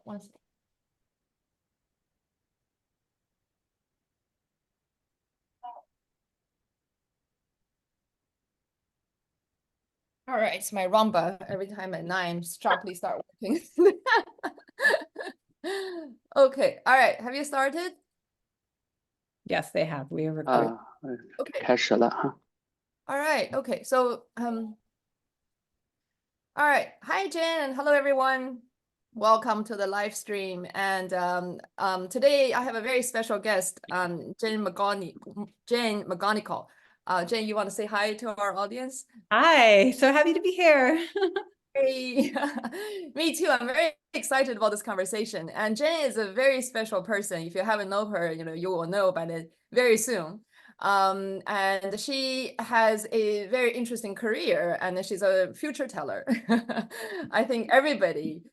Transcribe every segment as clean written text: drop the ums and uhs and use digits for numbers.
One second. All right, so my rumba every time at 9 sharply start working. Okay, all right. Have you started? Yes, they have. We are recording. Okay. 开始了哈。 All right. Okay. So, all right. Hi, Jen, and hello, everyone. Welcome to the live stream. And today I have a very special guest, Jen McGonigal. Jen, you want to say hi to our audience? Hi, so happy to be here. Hey, me too. I'm very excited about this conversation. And Jen is a very special person. If you haven't known her, you will know about it very soon. And she has a very interesting career, and she's a future teller. I think everybody,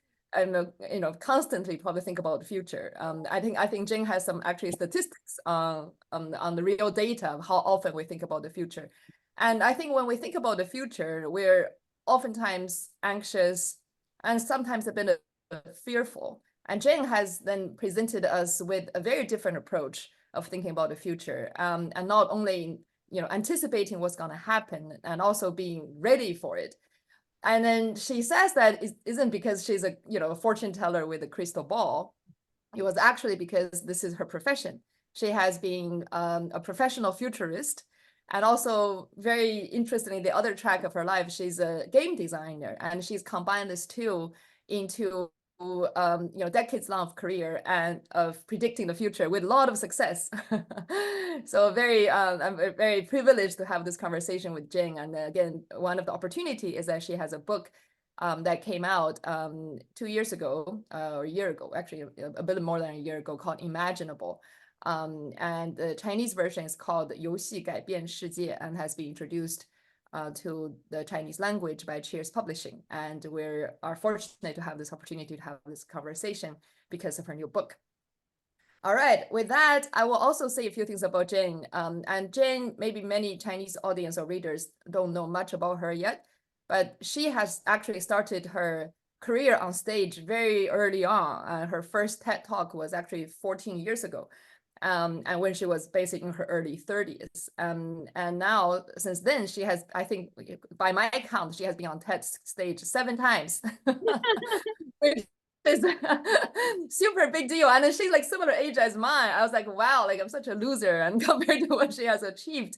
constantly probably think about the future. I think Jen has some actually statistics on the real data of how often we think about the future. And I think when we think about the future, we're oftentimes anxious and sometimes a bit fearful. And Jen has then presented us with a very different approach of thinking about the future, and not only anticipating what's going to happen and also being ready for it. And then she says that it isn't because she's a fortune teller with a crystal ball. It was actually because this is her profession. She has been a professional futurist, and also very interestingly, the other track of her life, she's a game designer, and she's combined this two into decades long of career and of predicting the future with a lot of success. So I'm very privileged to have this conversation with Jen. And again, one of the opportunity is that she has a book that came out 2 years ago, or a year ago, actually a bit more than a year ago, called Imaginable. And the Chinese version is called 游戏改变世界 and has been introduced to the Chinese language by Cheers Publishing. And we are fortunate to have this opportunity to have this conversation because of her new book. All right, with that, I will also say a few things about Jane. And Jane, maybe many Chinese audience or readers don't know much about her yet, but she has actually started her career on stage very early on. Her first TED Talk was actually 14 years ago. And when she was basically in her early 30s. And now, since then, she has, I think, by my count, she has been on TED stage 7 times, which is a super big deal. And then she's like similar age as mine. I was like, wow, like I'm such a loser and compared to what she has achieved.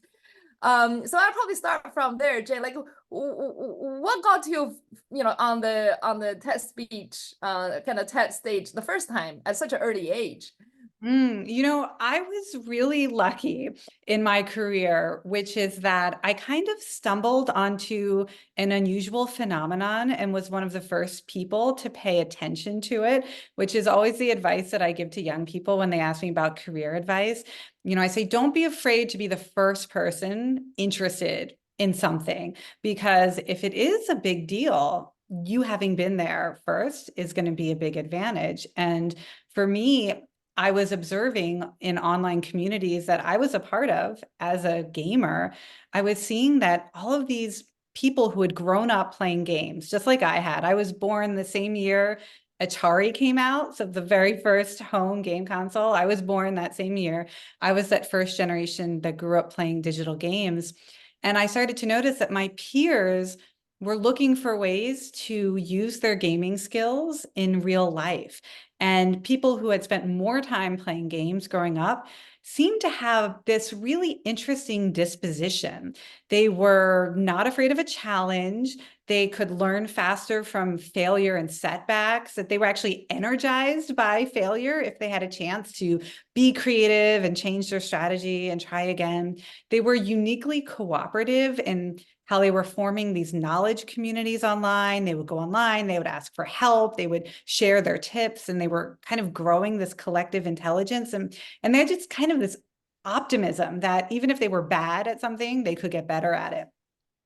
So I'll probably start from there, Jay. Like, what got you, on the TED speech, kind of TED stage the first time at such an early age? I was really lucky in my career, which is that I kind of stumbled onto an unusual phenomenon and was one of the first people to pay attention to it, which is always the advice that I give to young people when they ask me about career advice. I say, don't be afraid to be the first person interested in something, because if it is a big deal, you having been there first is going to be a big advantage. And for me, I was observing in online communities that I was a part of as a gamer, I was seeing that all of these people who had grown up playing games, just like I had. I was born the same year Atari came out, so the very first home game console. I was born that same year. I was that first generation that grew up playing digital games. And I started to notice that my peers were looking for ways to use their gaming skills in real life. And people who had spent more time playing games growing up seemed to have this really interesting disposition. They were not afraid of a challenge. They could learn faster from failure and setbacks, that they were actually energized by failure if they had a chance to be creative and change their strategy and try again. They were uniquely cooperative in how they were forming these knowledge communities online. They would go online, they would ask for help, they would share their tips, and they were kind of growing this collective intelligence. And they had just kind of this optimism that even if they were bad at something, they could get better at it.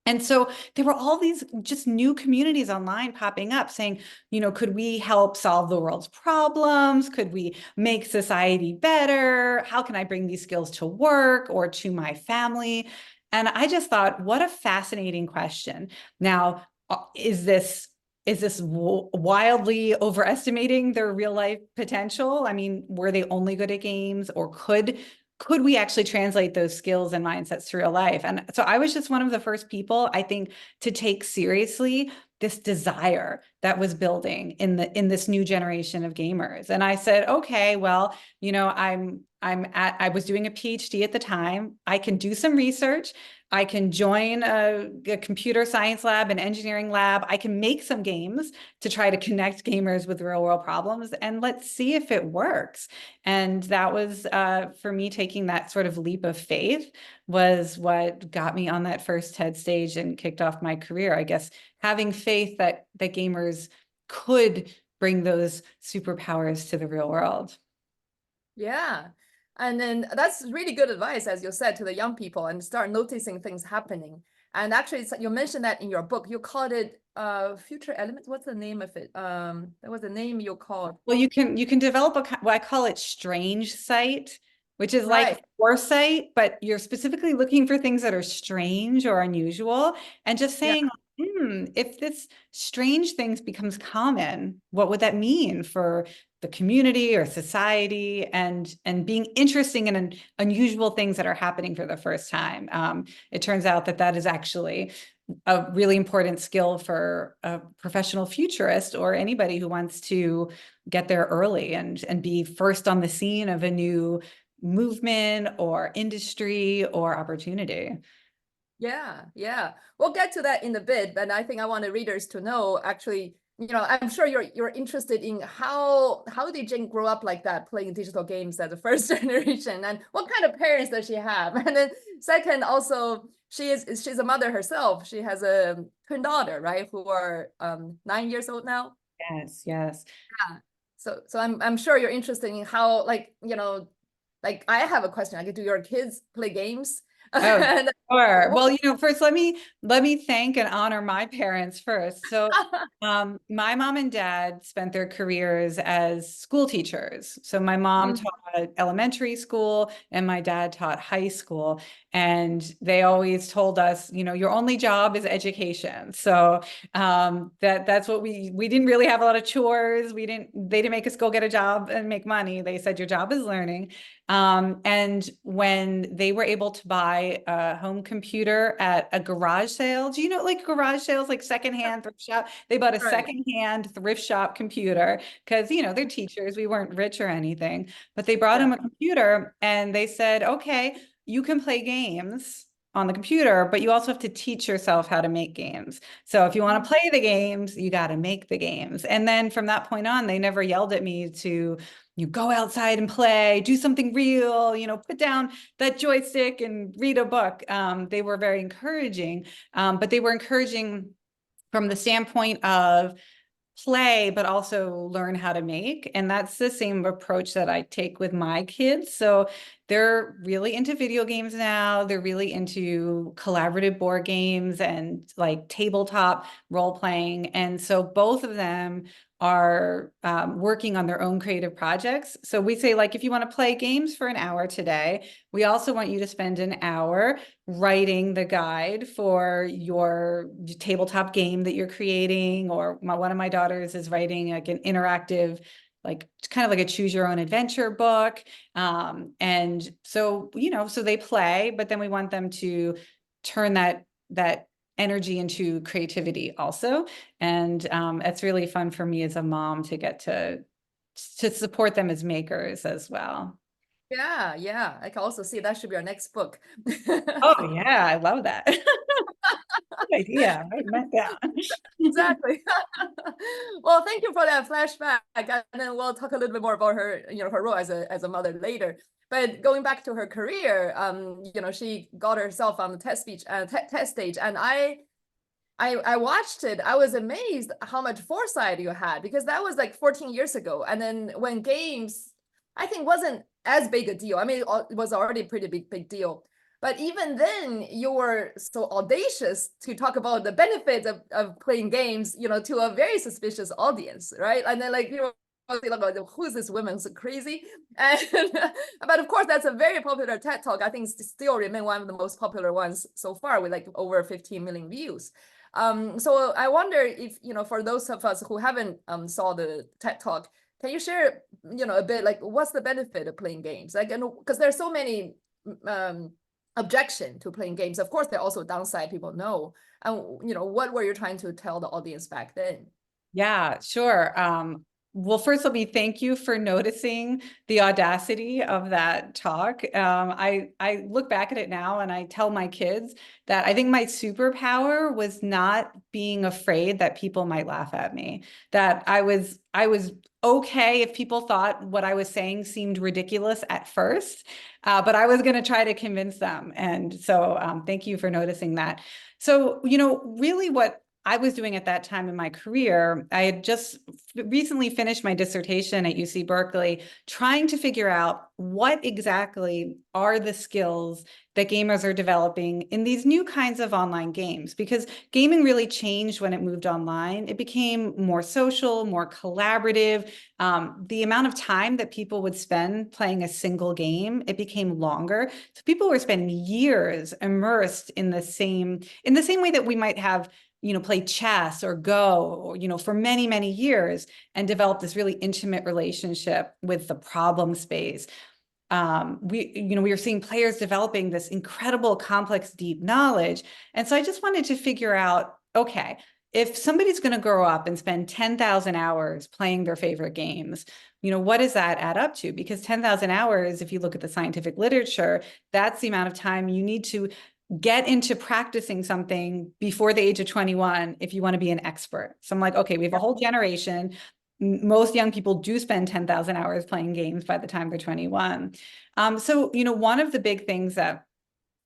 And so there were all these just new communities online popping up saying, could we help solve the world's problems? Could we make society better? How can I bring these skills to work or to my family? And I just thought, what a fascinating question. Now, is this is this wildly overestimating their real life potential? I mean, were they only good at games, or could we actually translate those skills and mindsets to real life? And so I was just one of the first people, I think, to take seriously this desire that was building in this new generation of gamers. And I said, okay, well, I was doing a PhD at the time. I can do some research. I can join a computer science lab, an engineering lab. I can make some games to try to connect gamers with real world problems, and let's see if it works. And that was, for me, taking that sort of leap of faith was what got me on that first TED stage and kicked off my career. I guess having faith that gamers could bring those superpowers to the real world. Yeah. And then that's really good advice, as you said, to the young people, and start noticing things happening. And actually, you mentioned that in your book. You called it future elements. What's the name of it? There was a name you called. Well, you can develop what I call it strange sight, which is Right. like foresight, but you're specifically looking for things that are strange or unusual, and just Yeah. saying, if this strange things becomes common, what would that mean for the community or society? And being interesting in unusual things that are happening for the first time. It turns out that is actually a really important skill for a professional futurist or anybody who wants to get there early and be first on the scene of a new movement or industry or opportunity. Yeah, yeah. We'll get to that in a bit, but I think I want the readers to know, actually, I'm sure you're interested in how did Jane grow up like that, playing digital games as the first generation, and what kind of parents does she have? And then second, also, she's a mother herself. She has a twin daughter, right, who are 9 years old now. Yes, yes. Yeah. So I'm sure you're interested in how, like, like I have a question. Like, do your kids play games? Oh, And sure. Well, first let me thank and honor my parents first. So, my mom and dad spent their careers as school teachers. So my mom Mm, taught elementary school and my dad taught high school. And they always told us, your only job is education. So, that's what we didn't really have a lot of chores. They didn't make us go get a job and make money. They said your job is learning. And when they were able to buy a home computer at a garage sale, do you know, like garage sales, like secondhand thrift shop? They bought a right. secondhand thrift shop computer because, they're teachers. We weren't rich or anything, but they brought Yeah. him a computer and they said, okay, you can play games on the computer, but you also have to teach yourself how to make games. So if you want to play the games, you got to make the games. And then from that point on, they never yelled at me to you go outside and play, do something real, put down that joystick and read a book. They were very encouraging, but they were encouraging from the standpoint of play, but also learn how to make. And that's the same approach that I take with my kids. So they're really into video games now. They're really into collaborative board games and like tabletop role playing. And so both of them are working on their own creative projects. So we say, like, if you want to play games for an hour today, we also want you to spend an hour writing the guide for your tabletop game that you're creating. Or one of my daughters is writing like an interactive, like kind of like a choose your own adventure book. And so, so they play, but then we want them to turn that energy into creativity also. And it's really fun for me as a mom to get to support them as makers as well. Yeah, yeah. I can also see that should be our next book. Oh yeah, I love that. Good idea. Write that down. Exactly. Well, thank you for that flashback. And then we'll talk a little bit more about her, her role as a mother later. But going back to her career, she got herself on the test stage, and I watched it. I was amazed how much foresight you had, because that was like 14 years ago. And then when games, I think, wasn't as big a deal. I mean, it was already a pretty big deal. But even then, you were so audacious to talk about the benefits of playing games, to a very suspicious audience, right? And then, like, like, who's this woman? So crazy. And but of course, that's a very popular TED talk. I think still remain one of the most popular ones so far, with like over 15 million views. So I wonder if, for those of us who haven't saw the TED Talk, can you share, a bit like what's the benefit of playing games? Like, because there's so many objection to playing games. Of course, there are also downside, people know. And, what were you trying to tell the audience back then? Yeah, sure. Well, first, let me thank you for noticing the audacity of that talk. I look back at it now and I tell my kids that I think my superpower was not being afraid that people might laugh at me, that I was okay if people thought what I was saying seemed ridiculous at first, but I was going to try to convince them. And so thank you for noticing that. So, really what I was doing at that time in my career, I had just recently finished my dissertation at UC Berkeley, trying to figure out what exactly are the skills that gamers are developing in these new kinds of online games, because gaming really changed when it moved online. It became more social, more collaborative. The amount of time that people would spend playing a single game, it became longer. So people were spending years immersed in the same way that we might have play chess or Go, or, for many, many years, and develop this really intimate relationship with the problem space. We were seeing players developing this incredible, complex, deep knowledge. And so I just wanted to figure out, okay, if somebody's going to grow up and spend 10,000 hours playing their favorite games, what does that add up to? Because 10,000 hours, if you look at the scientific literature, that's the amount of time you need to get into practicing something before the age of 21 if you want to be an expert. So I'm like, okay, we have a whole generation. Most young people do spend 10,000 hours playing games by the time they're 21. So, one of the big things that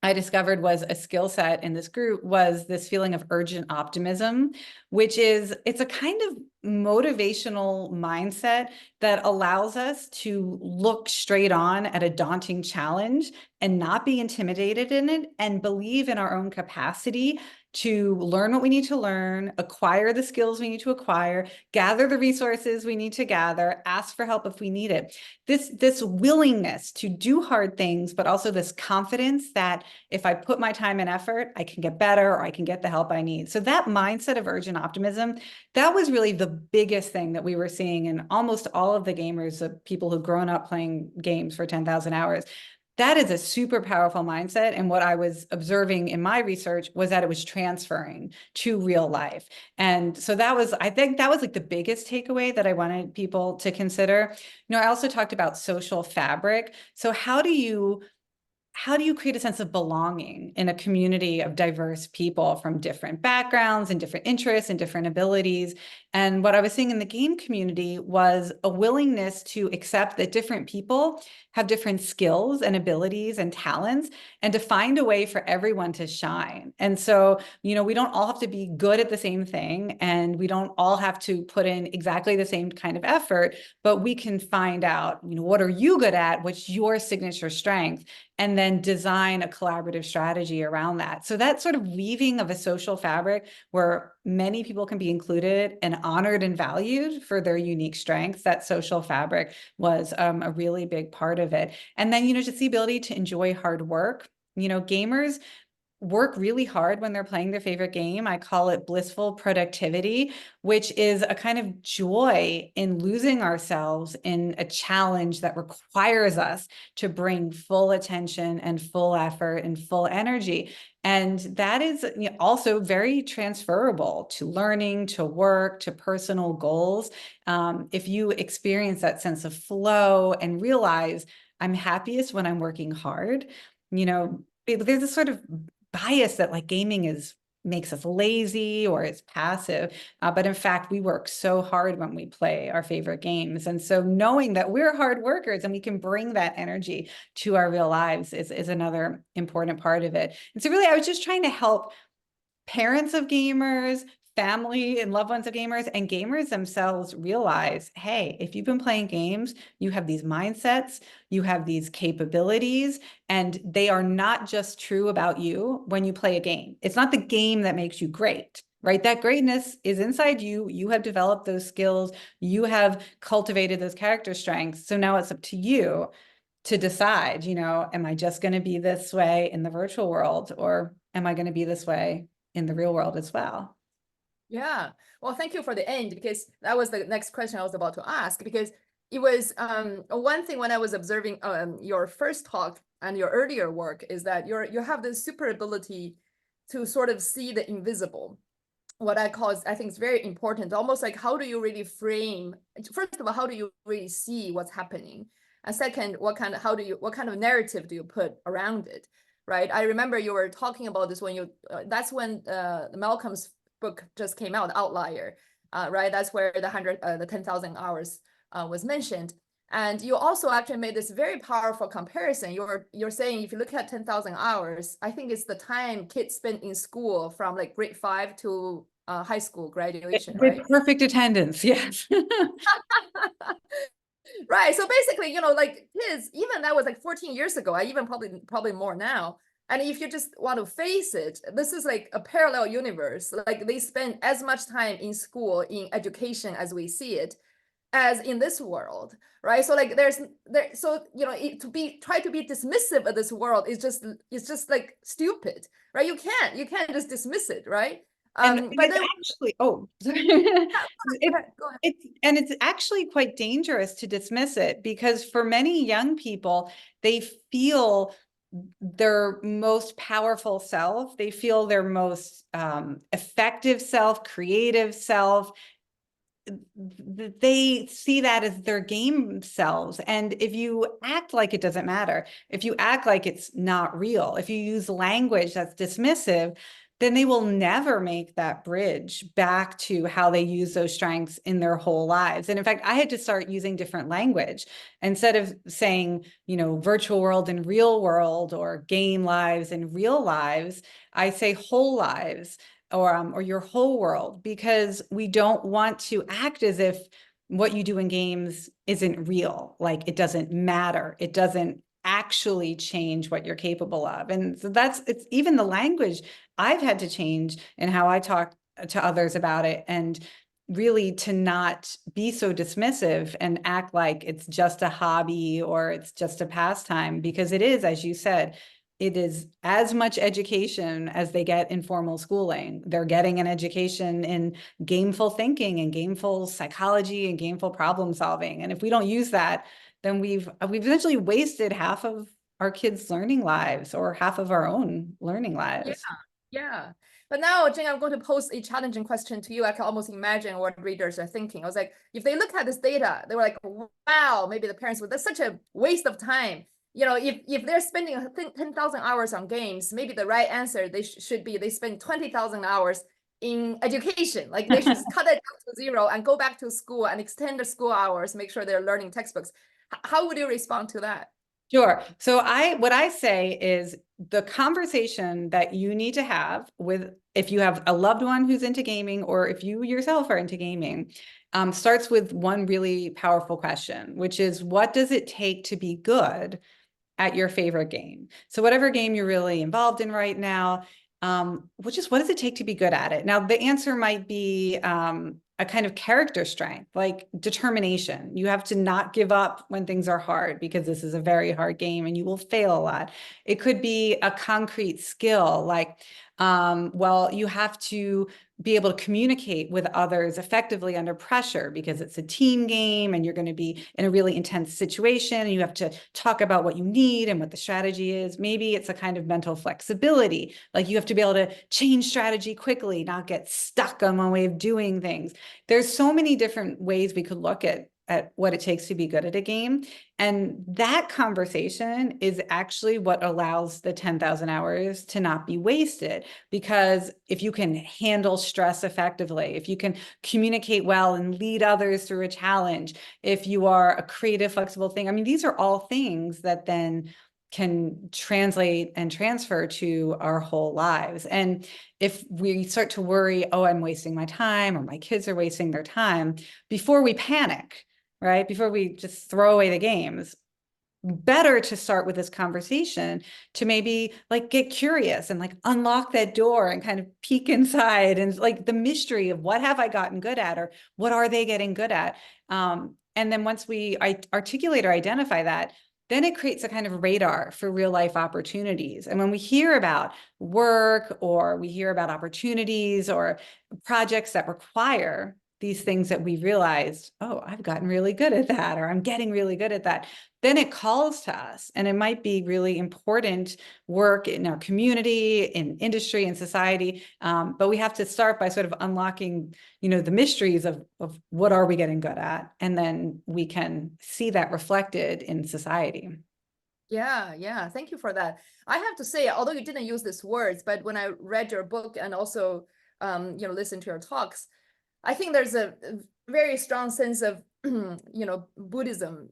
I discovered was a skill set in this group was this feeling of urgent optimism, it's a kind of motivational mindset that allows us to look straight on at a daunting challenge and not be intimidated in it and believe in our own capacity to learn what we need to learn, acquire the skills we need to acquire, gather the resources we need to gather, ask for help if we need it. This willingness to do hard things, but also this confidence that if I put my time and effort, I can get better or I can get the help I need. So that mindset of urgent optimism, that was really the biggest thing that we were seeing in almost all of the gamers, the people who've grown up playing games for 10,000 hours. That is a super powerful mindset. And what I was observing in my research was that it was transferring to real life. And so I think that was like the biggest takeaway that I wanted people to consider. I also talked about social fabric. So how do you create a sense of belonging in a community of diverse people from different backgrounds and different interests and different abilities? And what I was seeing in the game community was a willingness to accept that different people have different skills and abilities and talents, and to find a way for everyone to shine. And so, we don't all have to be good at the same thing, and we don't all have to put in exactly the same kind of effort, but we can find out, what are you good at? What's your signature strength? And then design a collaborative strategy around that. So that sort of weaving of a social fabric where many people can be included and honored and valued for their unique strengths, that social fabric was a really big part of it. And then, just the ability to enjoy hard work. Gamers work really hard when they're playing their favorite game. I call it blissful productivity, which is a kind of joy in losing ourselves in a challenge that requires us to bring full attention and full effort and full energy. And that is also very transferable to learning, to work, to personal goals. If you experience that sense of flow and realize I'm happiest when I'm working hard, there's a sort of bias that like gaming makes us lazy or it's passive. But in fact, we work so hard when we play our favorite games. And so knowing that we're hard workers and we can bring that energy to our real lives is another important part of it. And so really, I was just trying to help parents of gamers, family and loved ones of gamers, and gamers themselves realize, hey, if you've been playing games, you have these mindsets, you have these capabilities, and they are not just true about you when you play a game. It's not the game that makes you great, right? That greatness is inside you. You have developed those skills. You have cultivated those character strengths. So now it's up to you to decide, am I just going to be this way in the virtual world, or am I going to be this way in the real world as well. Yeah. Well, thank you for the end, because that was the next question I was about to ask, because it was one thing when I was observing your first talk and your earlier work is that you have this super ability to sort of see the invisible. What I call is, I think it's very important, almost like how do you really frame, first of all, how do you really see what's happening? And second, what kind of narrative do you put around it, right? I remember you were talking about this when that's when Malcolm's book just came out, Outlier, right? That's where the 10,000 hours was mentioned. And you also actually made this very powerful comparison. You're saying if you look at 10,000 hours, I think it's the time kids spend in school from like grade 5 to high school graduation, With right? perfect attendance, yes. Right. So basically, like kids, even that was like 14 years ago, I even probably more now. And if you just want to face it, this is like a parallel universe. Like they spend as much time in school, in education as we see it, as in this world, right? So like try to be dismissive of this world is just like stupid, right? You can't just dismiss it, right? And But it's then actually, oh, sorry. go ahead. It's actually quite dangerous to dismiss it, because for many young people, they feel their most powerful self, they feel their most effective self, creative self. They see that as their game selves. And if you act like it doesn't matter, if you act like it's not real, if you use language that's dismissive, then they will never make that bridge back to how they use those strengths in their whole lives. And in fact, I had to start using different language. Instead of saying, virtual world and real world, or game lives and real lives, I say whole lives, or your whole world, because we don't want to act as if what you do in games isn't real, like it doesn't matter, it doesn't actually change what you're capable of. And so it's even the language I've had to change in how I talk to others about it, and really to not be so dismissive and act like it's just a hobby or it's just a pastime, because it is, as you said, it is as much education as they get in formal schooling. They're getting an education in gameful thinking and gameful psychology and gameful problem solving. And if we don't use that, then we've essentially wasted half of our kids' learning lives, or half of our own learning lives. Yeah. But now, Jane, I'm going to pose a challenging question to you. I can almost imagine what readers are thinking. I was like, if they look at this data, they were like, wow, maybe the parents would, that's such a waste of time. If they're spending 10,000 hours on games, maybe the right answer should be they spend 20,000 hours in education. Like they should cut it down to zero and go back to school and extend the school hours, make sure they're learning textbooks. How would you respond to that? Sure. So what I say is the conversation that you need to have with, if you have a loved one who's into gaming, or if you yourself are into gaming, starts with one really powerful question, which is, what does it take to be good at your favorite game? So whatever game you're really involved in right now, what does it take to be good at it? Now, the answer might be a kind of character strength, like determination. You have to not give up when things are hard, because this is a very hard game and you will fail a lot. It could be a concrete skill, like, you have to be able to communicate with others effectively under pressure, because it's a team game and you're going to be in a really intense situation and you have to talk about what you need and what the strategy is. Maybe it's a kind of mental flexibility, like you have to be able to change strategy quickly, not get stuck on one way of doing things. There's so many different ways we could look at what it takes to be good at a game. And that conversation is actually what allows the 10,000 hours to not be wasted. Because if you can handle stress effectively, if you can communicate well and lead others through a challenge, if you are a creative, flexible thing, I mean, these are all things that then can translate and transfer to our whole lives. And if we start to worry, oh, I'm wasting my time, or my kids are wasting their time, before we panic, right? Before we just throw away the games, better to start with this conversation, to maybe like get curious and like unlock that door and kind of peek inside, and like the mystery of what have I gotten good at, or what are they getting good at? And then once we articulate or identify that, then it creates a kind of radar for real life opportunities. And when we hear about work, or we hear about opportunities or projects that require these things that we realized, oh, I've gotten really good at that, or I'm getting really good at that, then it calls to us. And it might be really important work in our community, in industry, and society. But we have to start by sort of unlocking, the mysteries of what are we getting good at, and then we can see that reflected in society. Yeah, thank you for that. I have to say, although you didn't use these words, but when I read your book and also listen to your talks, I think there's a very strong sense of Buddhism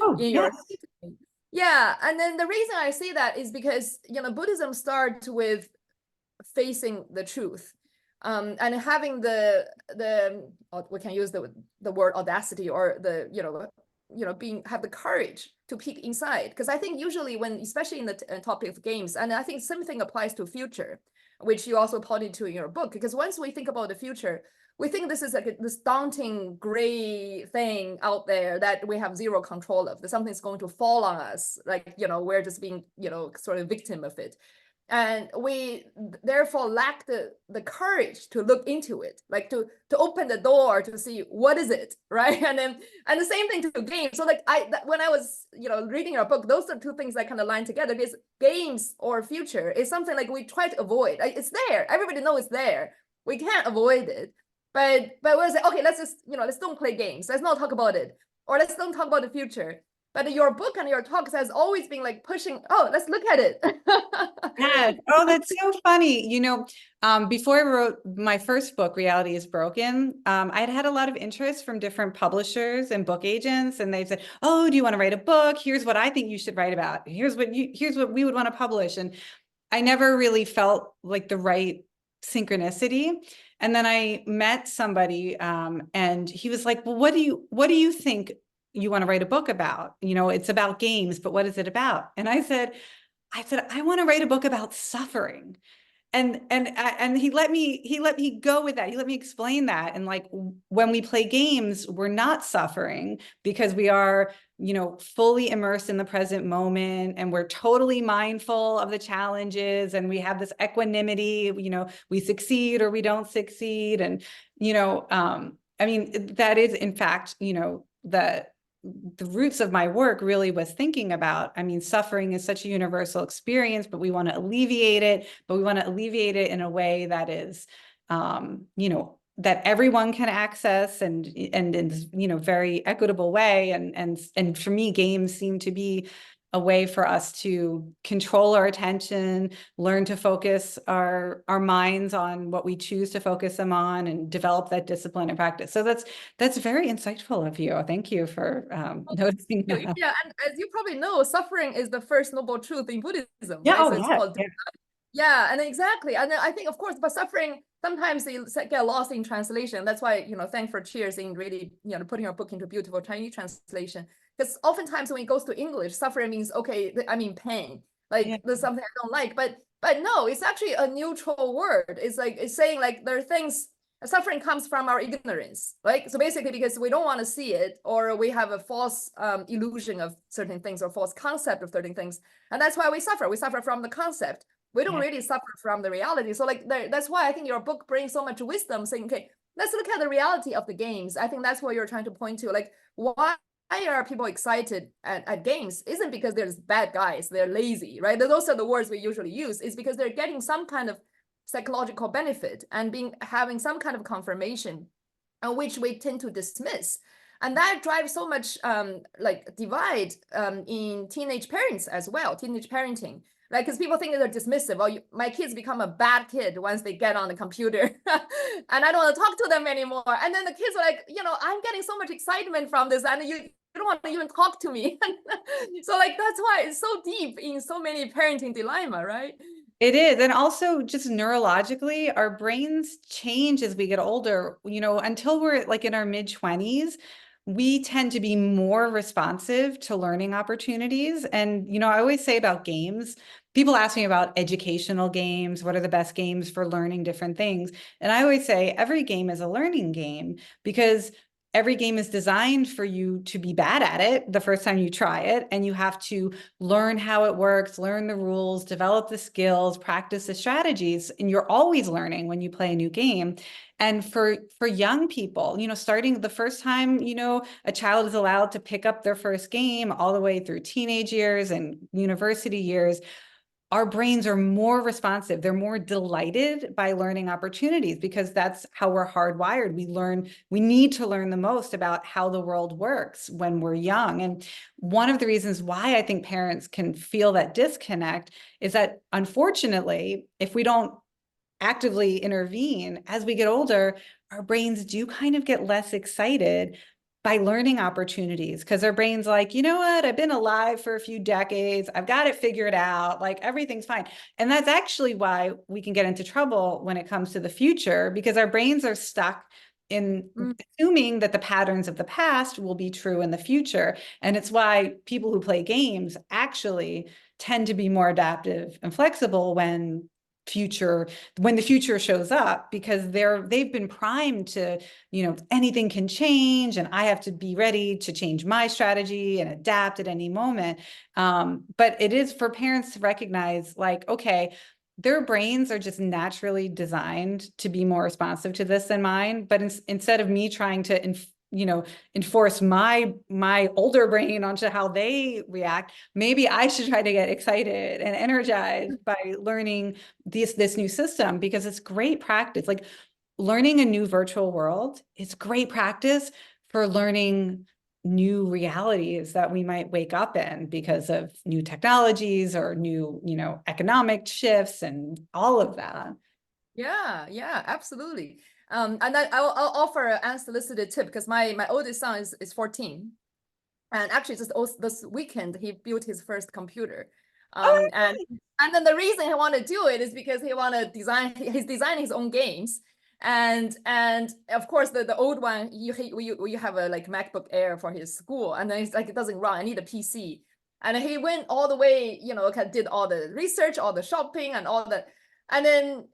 Oh, in your yes. thinking. Yeah, and then the reason I say that is because Buddhism starts with facing the truth, and having the we can use the word audacity, or the have the courage to peek inside. Because I think usually when, especially in the topic of games, and I think same thing applies to future, which you also pointed to in your book, because once we think about the future, we think this is like this daunting gray thing out there that we have zero control of, that something's going to fall on us, like we're just being sort of victim of it, and we therefore lack the courage to look into it, like to open the door to see what is it, right? And the same thing to games. So like when I was reading your book, those are two things that kind of line together, because games or future is something like we try to avoid. It's there, everybody knows it's there, we can't avoid it, but we'll say, okay, let's just let's don't play games, let's not talk about it, or let's don't talk about the future. But your book and your talks has always been like pushing, oh, let's look at it. Yes. Oh, that's so funny. Before I wrote my first book, Reality is Broken, I'd had a lot of interest from different publishers and book agents, and they said, oh, do you want to write a book? Here's what I think you should write about. Here's what we would want to publish. And I never really felt like the right synchronicity. And then I met somebody, and he was like, well, what do you think you want to write a book about? It's about games, but what is it about? And I said, I want to write a book about suffering. And he let me go with that. He let me explain that. And like, when we play games, we're not suffering, because we are, fully immersed in the present moment, and we're totally mindful of the challenges, and we have this equanimity, we succeed or we don't succeed. And, I mean, that is in fact, the roots of my work really was thinking about, I mean, suffering is such a universal experience, but we want to alleviate it, in a way that is, that everyone can access, and in, very equitable way. And for me, games seem to be a way for us to control our attention, learn to focus our minds on what we choose to focus them on, and develop that discipline and practice. So that's very insightful of you. Thank you for noticing that. Yeah, and as you probably know, suffering is the first noble truth in Buddhism, Yeah, right? oh, So it's yeah, called, yeah. yeah, and exactly. And I think, of course, but suffering, sometimes they get lost in translation. That's why, thank for cheers in really, putting your book into beautiful Chinese translation. Because oftentimes when it goes to English, suffering means, okay, I mean pain. Like Yeah. there's something I don't like. But no, it's actually a neutral word. It's like, it's saying like there are things, suffering comes from our ignorance, right? So basically, because we don't want to see it, or we have a false illusion of certain things, or false concept of certain things. And that's why we suffer. We suffer from the concept. We don't Yeah. really suffer from the reality. So like that's why I think your book brings so much wisdom, saying, okay, let's look at the reality of the games. I think that's what you're trying to point to. Like, why are people excited at games? Isn't because there's bad guys, they're lazy, right? Those are the words we usually use. Is because they're getting some kind of psychological benefit and having some kind of confirmation, which we tend to dismiss. And that drives so much like divide in teenage parents as well, teenage parenting. Like, because people think they're dismissive. Oh, my kids become a bad kid once they get on the computer, and I don't want to talk to them anymore. And then the kids are like, I'm getting so much excitement from this, and you don't want to even talk to me. So like that's why it's so deep in so many parenting dilemma, right? It is. And also just neurologically, our brains change as we get older. Until we're like in our mid-20s, we tend to be more responsive to learning opportunities. And, I always say about games, people ask me about educational games, what are the best games for learning different things? And I always say every game is a learning game, because every game is designed for you to be bad at it the first time you try it, and you have to learn how it works, learn the rules, develop the skills, practice the strategies, and you're always learning when you play a new game. And for young people, starting the first time, a child is allowed to pick up their first game all the way through teenage years and university years, our brains are more responsive. They're more delighted by learning opportunities because that's how we're hardwired. We need to learn the most about how the world works when we're young. And one of the reasons why I think parents can feel that disconnect is that, unfortunately, if we don't actively intervene as we get older, our brains do kind of get less excited by learning opportunities, because our brain's like, you know what, I've been alive for a few decades, I've got it figured out, like everything's fine. And that's actually why we can get into trouble when it comes to the future, because our brains are stuck in assuming that the patterns of the past will be true in the future. And it's why people who play games actually tend to be more adaptive and flexible when the future shows up, because they've been primed to, anything can change and I have to be ready to change my strategy and adapt at any moment. But it is for parents to recognize, like, okay, their brains are just naturally designed to be more responsive to this than mine. But instead of me trying to enforce my older brain onto how they react, maybe I should try to get excited and energized by learning this new system, because it's great practice. Like, learning a new virtual world is great practice for learning new realities that we might wake up in because of new technologies or new, economic shifts and all of that. Yeah, absolutely. And I'll offer an unsolicited tip, because my oldest son is 14, and actually just this weekend he built his first computer. Oh, And then the reason he want to do it is because he's designing his own games. And of course the old one, you have a like MacBook Air for his school, and then it's like, it doesn't run, I need a PC. And he went all the way, did all the research, all the shopping and all that. And then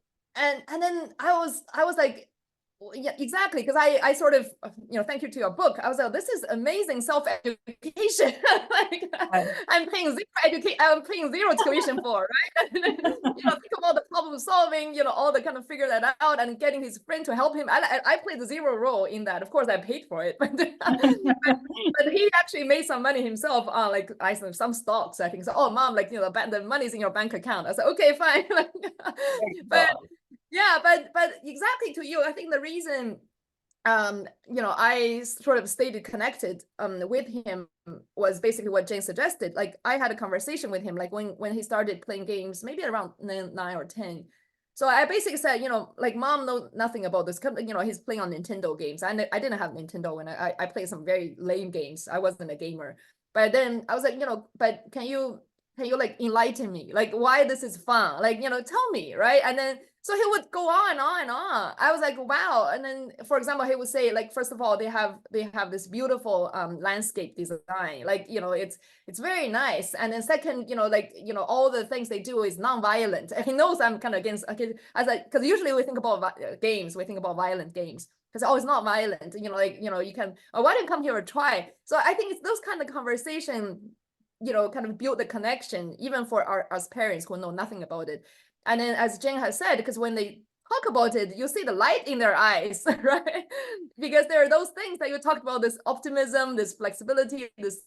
I was like, yeah, exactly, because I sort of, thank you to your book, I was like, this is amazing self-education. Like, I'm paying zero tuition for, right? And then, think of all the problem solving, all the kind of figure that out, and getting his friend to help him. I played the zero role in that. Of course I paid for it, but he actually made some money himself on, like, some stocks, I think. So, oh mom, like, the money's in your bank account. I said, okay, fine. But yeah, but exactly, to you, I think the reason I sort of stayed connected with him was basically what Jane suggested. Like, I had a conversation with him, like when he started playing games, maybe around 9 or 10. So I basically said, like, mom knows nothing about this. He's playing on Nintendo games. I didn't have Nintendo when I played some very lame games. I wasn't a gamer. But then I was like, but can you like enlighten me? Like, why this is fun? Like, tell me, right? And then so he would go on and on and on. I was like, wow. And then, for example, he would say, like, first of all, they have this beautiful landscape design. Like, it's very nice. And then second, all the things they do is non-violent. And he knows I'm kind of against, okay, I was like, because usually we think about games, we think about violent games. Because, oh, it's not violent. You can, oh, why don't you come here and try? So I think it's those kind of conversation, kind of build the connection, even for us parents who know nothing about it. And then, as Jane has said, because when they talk about it, you see the light in their eyes, right? Because there are those things that you talked about, this optimism, this flexibility, this,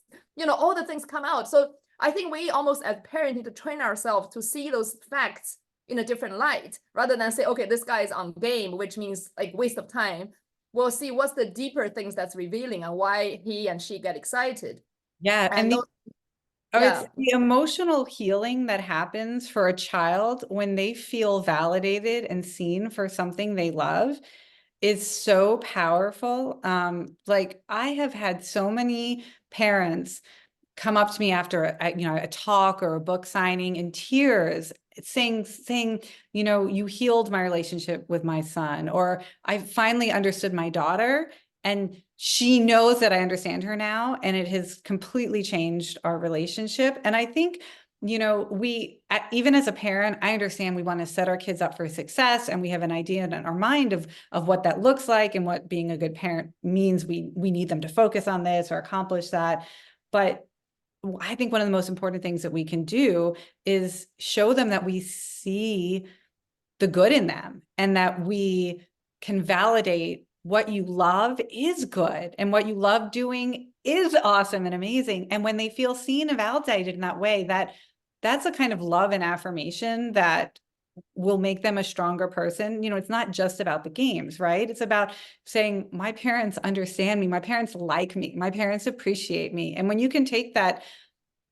all the things come out. So I think we almost, as parents, need to train ourselves to see those facts in a different light, rather than say, okay, this guy is on game, which means like waste of time. We'll see what's the deeper things that's revealing and why he and she get excited. Yeah, And those, it's the emotional healing that happens for a child when they feel validated and seen for something they love is so powerful. Like, I have had so many parents come up to me after a talk or a book signing in tears, saying, you healed my relationship with my son, or I finally understood my daughter, and she knows that I understand her now, and it has completely changed our relationship. And I think you know, even as a parent, I understand we want to set our kids up for success, and we have an idea in our mind of what that looks like and what being a good parent means. We need them to focus on this or accomplish that. But I think one of the most important things that we can do is show them that we see the good in them, and that we can validate what you love is good and what you love doing is awesome and amazing. And when they feel seen and validated in that way, that's a kind of love and affirmation that will make them a stronger person. You know, it's not just about the games, right? It's about saying, my parents understand me, my parents like me, my parents appreciate me. And when you can take that,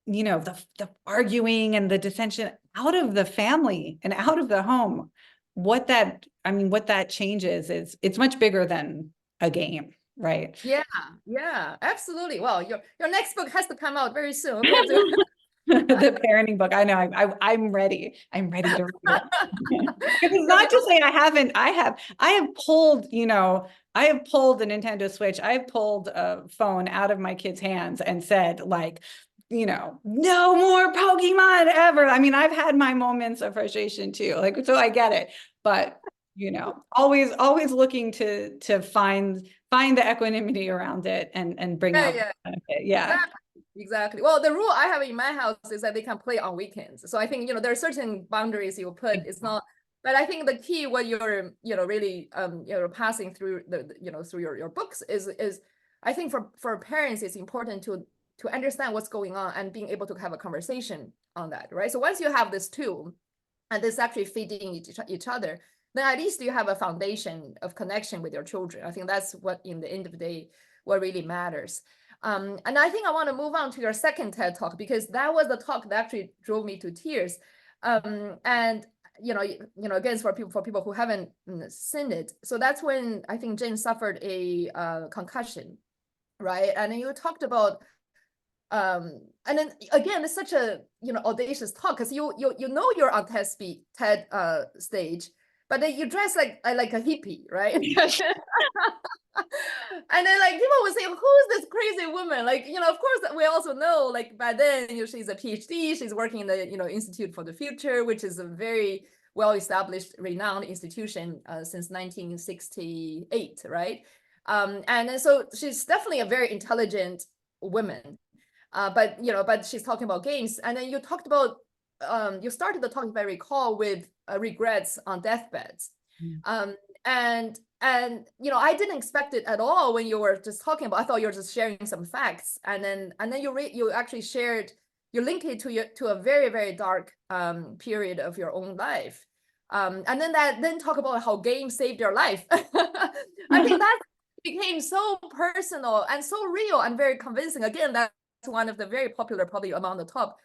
you know, the arguing and the dissension out of the family and out of the home, what that changes is, it's much bigger than a game, right? Yeah, yeah, absolutely. Well, your next book has to come out very soon. We have to. The parenting book. I know. I'm ready. I'm ready to read it. Because it's not to say I have pulled, you know, I have pulled a Nintendo Switch. I have pulled a phone out of my kids' hands and said, like, you know, no more Pokemon ever. I mean, I've had my moments of frustration too. Like, so I get it. But, you know, always looking to find the equanimity around it and bring Yeah, out the yeah. benefit. Yeah. Exactly. Well, the rule I have in my house is that they can play on weekends. So I think, you know, there are certain boundaries you put. It's not, but I think the key what you're, you know, really you know, passing through you know, through your books is I think for parents it's important to understand what's going on and being able to have a conversation on that, right? So once you have this tool and this actually feeding each other, then at least you have a foundation of connection with your children. I think that's what in the end of the day, what really matters. And I think I want to move on to your second TED talk, because that was the talk that actually drove me to tears. And you know, again, for people who haven't seen it, so that's when I think Jane suffered a concussion, right? And then you talked about, and then again, it's such a, you know, audacious talk, because you know you're on TED stage, but then you dress like a hippie, right? And then like people would say, who's this crazy woman? Like, you know, of course we also know, like by then, you know, she's a PhD, she's working in the, you know, Institute for the Future, which is a very well-established, renowned institution since 1968, right? And then so she's definitely a very intelligent woman. But you know, but she's talking about games. And then you talked about you started the talk, if I recall, with regrets on deathbeds. Mm. And you know, I didn't expect it at all when you were just talking about. I thought you were just sharing some facts, and then you actually shared, you linked it to a very, very dark period of your own life, and then talk about how games saved your life. I think that became so personal and so real and very convincing. Again, that's one of the very popular, probably among the top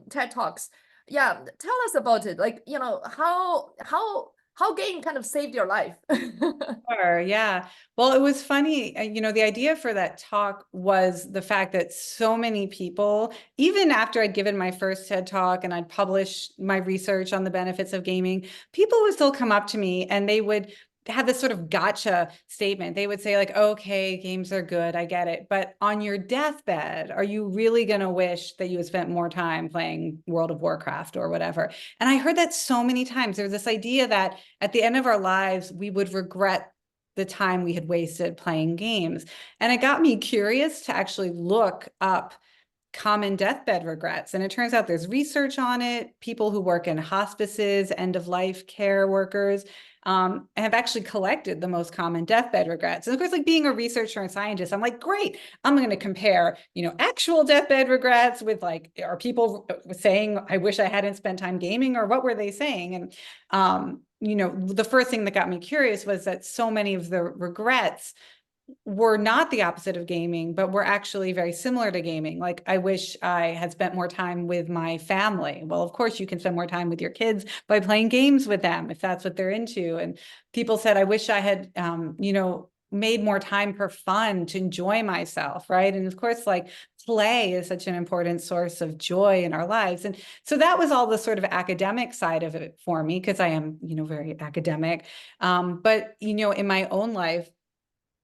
TED talks. Yeah, tell us about it. Like, you know, how game kind of saved your life. Sure, yeah. Well, it was funny, you know, the idea for that talk was the fact that so many people, even after I'd given my first TED talk and I'd published my research on the benefits of gaming, people would still come up to me and they would have this sort of gotcha statement. They would say like, okay, games are good, I get it. But on your deathbed, are you really going to wish that you had spent more time playing World of Warcraft or whatever? And I heard that so many times. There's this idea that at the end of our lives, we would regret the time we had wasted playing games. And it got me curious to actually look up common deathbed regrets. And it turns out there's research on it. People who work in hospices, end of life care workers, have actually collected the most common deathbed regrets. And of course, like being a researcher and scientist, I'm like, great, I'm going to compare, you know, actual deathbed regrets with like, are people saying, I wish I hadn't spent time gaming, or what were they saying? And, you know, the first thing that got me curious was that so many of the regrets were not the opposite of gaming, but were actually very similar to gaming. Like, I wish I had spent more time with my family. Well, of course, you can spend more time with your kids by playing games with them, if that's what they're into. And people said, I wish I had, you know, made more time for fun to enjoy myself, right? And of course, like play is such an important source of joy in our lives. And so that was all the sort of academic side of it for me, because I am, you know, very academic. But, you know, in my own life,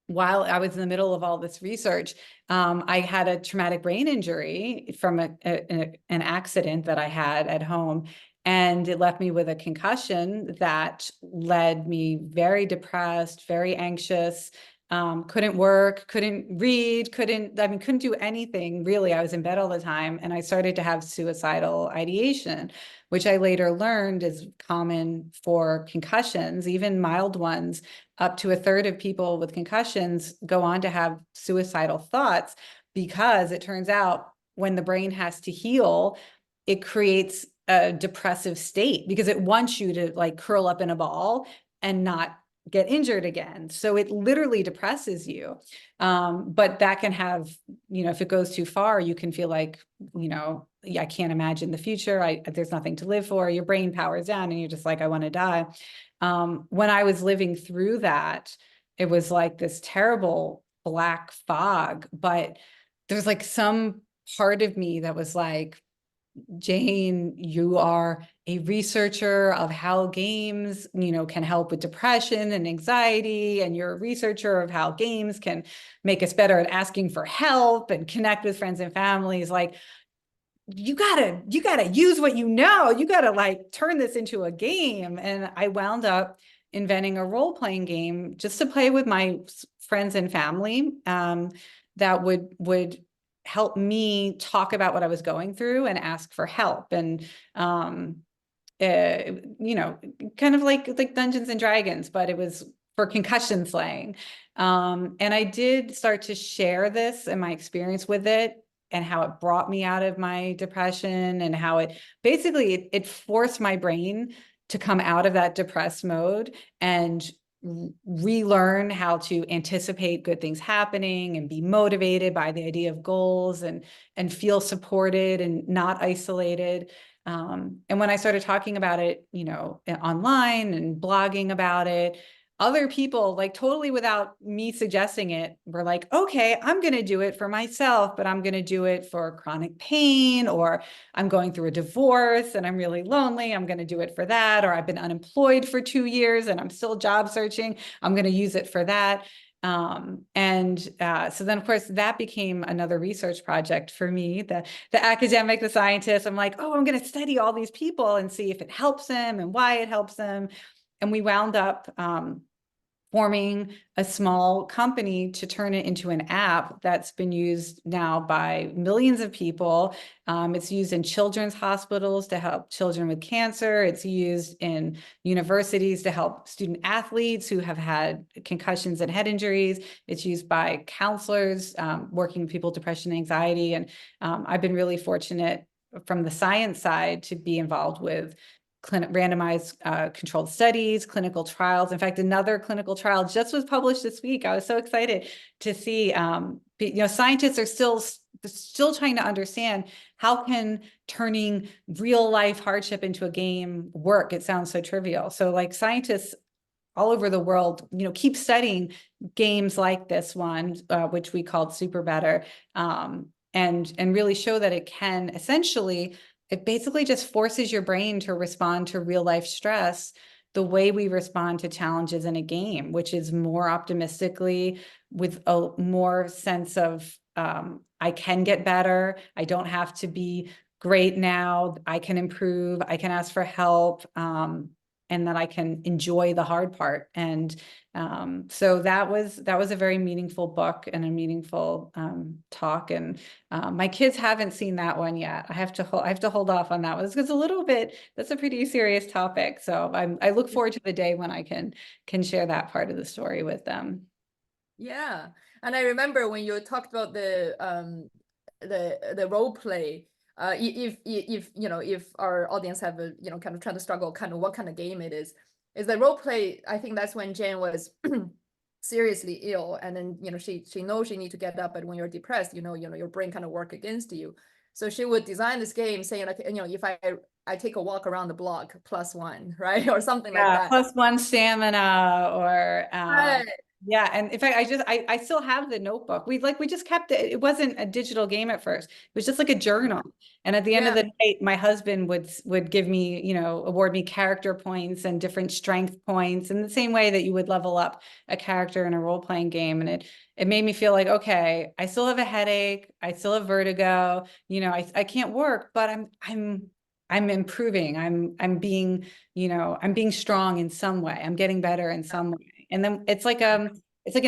while I was in the middle of all this research, I had a traumatic brain injury from an accident that I had at home. And it left me with a concussion that led me very depressed, very anxious, couldn't work, couldn't read, couldn't do anything really. I was in bed all the time, and I started to have suicidal ideation, which I later learned is common for concussions, even mild ones. Up to a third of people with concussions go on to have suicidal thoughts, because it turns out when the brain has to heal, it creates a depressive state because it wants you to like curl up in a ball and not get injured again. So it literally depresses you. But that can have, if it goes too far, you can feel like, I can't imagine the future. There's nothing to live for. Your brain powers down and you're just like, I want to die. When I was living through that, it was like this terrible black fog, but there's like some part of me that was like, Jane, you are a researcher of how games, can help with depression and anxiety, and you're a researcher of how games can make us better at asking for help and connect with friends and families. Like, you gotta use what you know. You gotta like turn this into a game. And I wound up inventing a role-playing game just to play with my friends and family, that would help me talk about what I was going through and ask for help. And kind of like Dungeons and Dragons, but it was for concussion slaying. And I did start to share this and my experience with it, and how it brought me out of my depression, and how it basically it forced my brain to come out of that depressed mode and relearn how to anticipate good things happening and be motivated by the idea of goals, and feel supported and not isolated. And when I started talking about it, online and blogging about it, other people, like totally without me suggesting it, were like, okay, I'm going to do it for myself, but I'm going to do it for chronic pain, or I'm going through a divorce and I'm really lonely. I'm going to do it for that. Or I've been unemployed for 2 years and I'm still job searching. I'm going to use it for that. So then, of course, that became another research project for me, the academic, the scientist. I'm like, oh, I'm going to study all these people and see if it helps them and why it helps them. And we wound up forming a small company to turn it into an app that's been used now by millions of people. It's used in children's hospitals to help children with cancer. It's used in universities to help student athletes who have had concussions and head injuries. It's used by counselors working with people with depression and anxiety. And I've been really fortunate from the science side to be involved with randomized controlled studies, clinical trials. In fact, another clinical trial just was published this week. I was so excited to see, scientists are still trying to understand how can turning real life hardship into a game work. It sounds so trivial. So like scientists all over the world, keep studying games like this one, which we called Super Better, and really show that it can essentially, it basically just forces your brain to respond to real life stress the way we respond to challenges in a game, which is more optimistically, with a more sense of, I can get better. I don't have to be great now. I can improve. I can ask for help. And that I can enjoy the hard part. And so that was a very meaningful book and a meaningful talk. And my kids haven't seen that one yet. I have to hold off on that one. It's a little bit, that's a pretty serious topic. So I look forward to the day when I can share that part of the story with them. Yeah, and I remember when you talked about the role play. If our audience have a kind of trying to struggle kind of what kind of game it is the role play. I think that's when Jane was seriously ill, and then she knows she need to get up, but when you're depressed, your brain kind of work against you. So she would design this game saying like, if I take a walk around the block +1, right, or something like that. +1 stamina, or Right. Yeah, and in fact, I still have the notebook. We just kept it. It wasn't a digital game at first. It was just like a journal. And at the end of Yeah. the night, my husband would give me, you know, award me character points and different strength points in the same way that you would level up a character in a role-playing game. And it made me feel like, okay, I still have a headache, I still have vertigo, you know, I can't work, but I'm improving. I'm being, you know, I'm being strong in some way. I'm getting better in some way. And then it's like an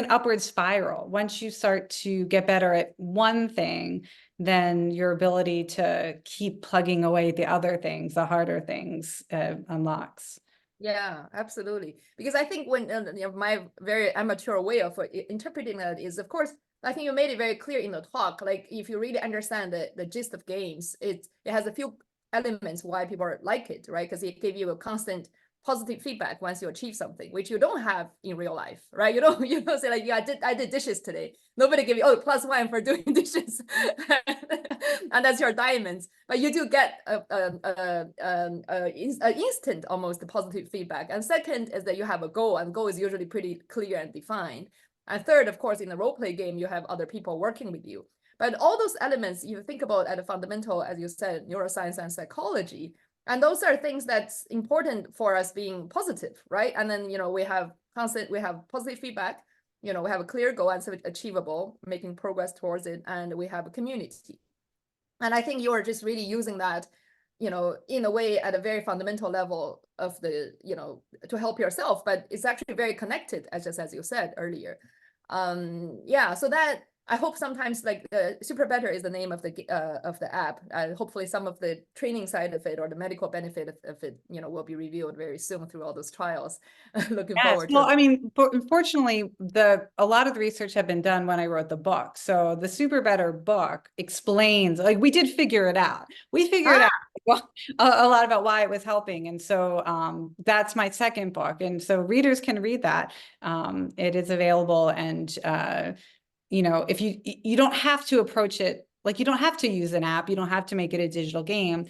upward spiral. Once you start to get better at one thing, then your ability to keep plugging away at the other things, the harder things, unlocks. Yeah, absolutely. Because I think when my very amateur way of interpreting that is, of course, I think you made it very clear in the talk. Like, if you really understand the gist of games, it has a few elements why people like it, right? Because it give you a constant positive feedback once you achieve something, which you don't have in real life, right? You don't say like, yeah, I did dishes today. Nobody give you, oh, +1 for doing dishes, and that's your diamonds. But you do get a instant almost positive feedback. And second is that you have a goal, and goal is usually pretty clear and defined. And third, of course, in a role play game, you have other people working with you. But all those elements, you think about at a fundamental, as you said, neuroscience and psychology, and those are things that's important for us being positive, right? And then, we have positive feedback, we have a clear goal and so it's achievable, making progress towards it, and we have a community. And I think you're just really using that, in a way at a very fundamental level of the, to help yourself, but it's actually very connected, as you said earlier. Yeah, so that I hope sometimes like Super Better is the name of the app. Hopefully some of the training side of it or the medical benefit of it, will be revealed very soon through all those trials. Looking Yes, forward to well, it. I mean, unfortunately, a lot of the research had been done when I wrote the book. So the Super Better book explains, like, we did figure it out. We figured Ah, out well, a lot about why it was helping. And so that's my second book. And so readers can read that. It is available. And, if you don't have to approach it, like, you don't have to use an app. You don't have to make it a digital game.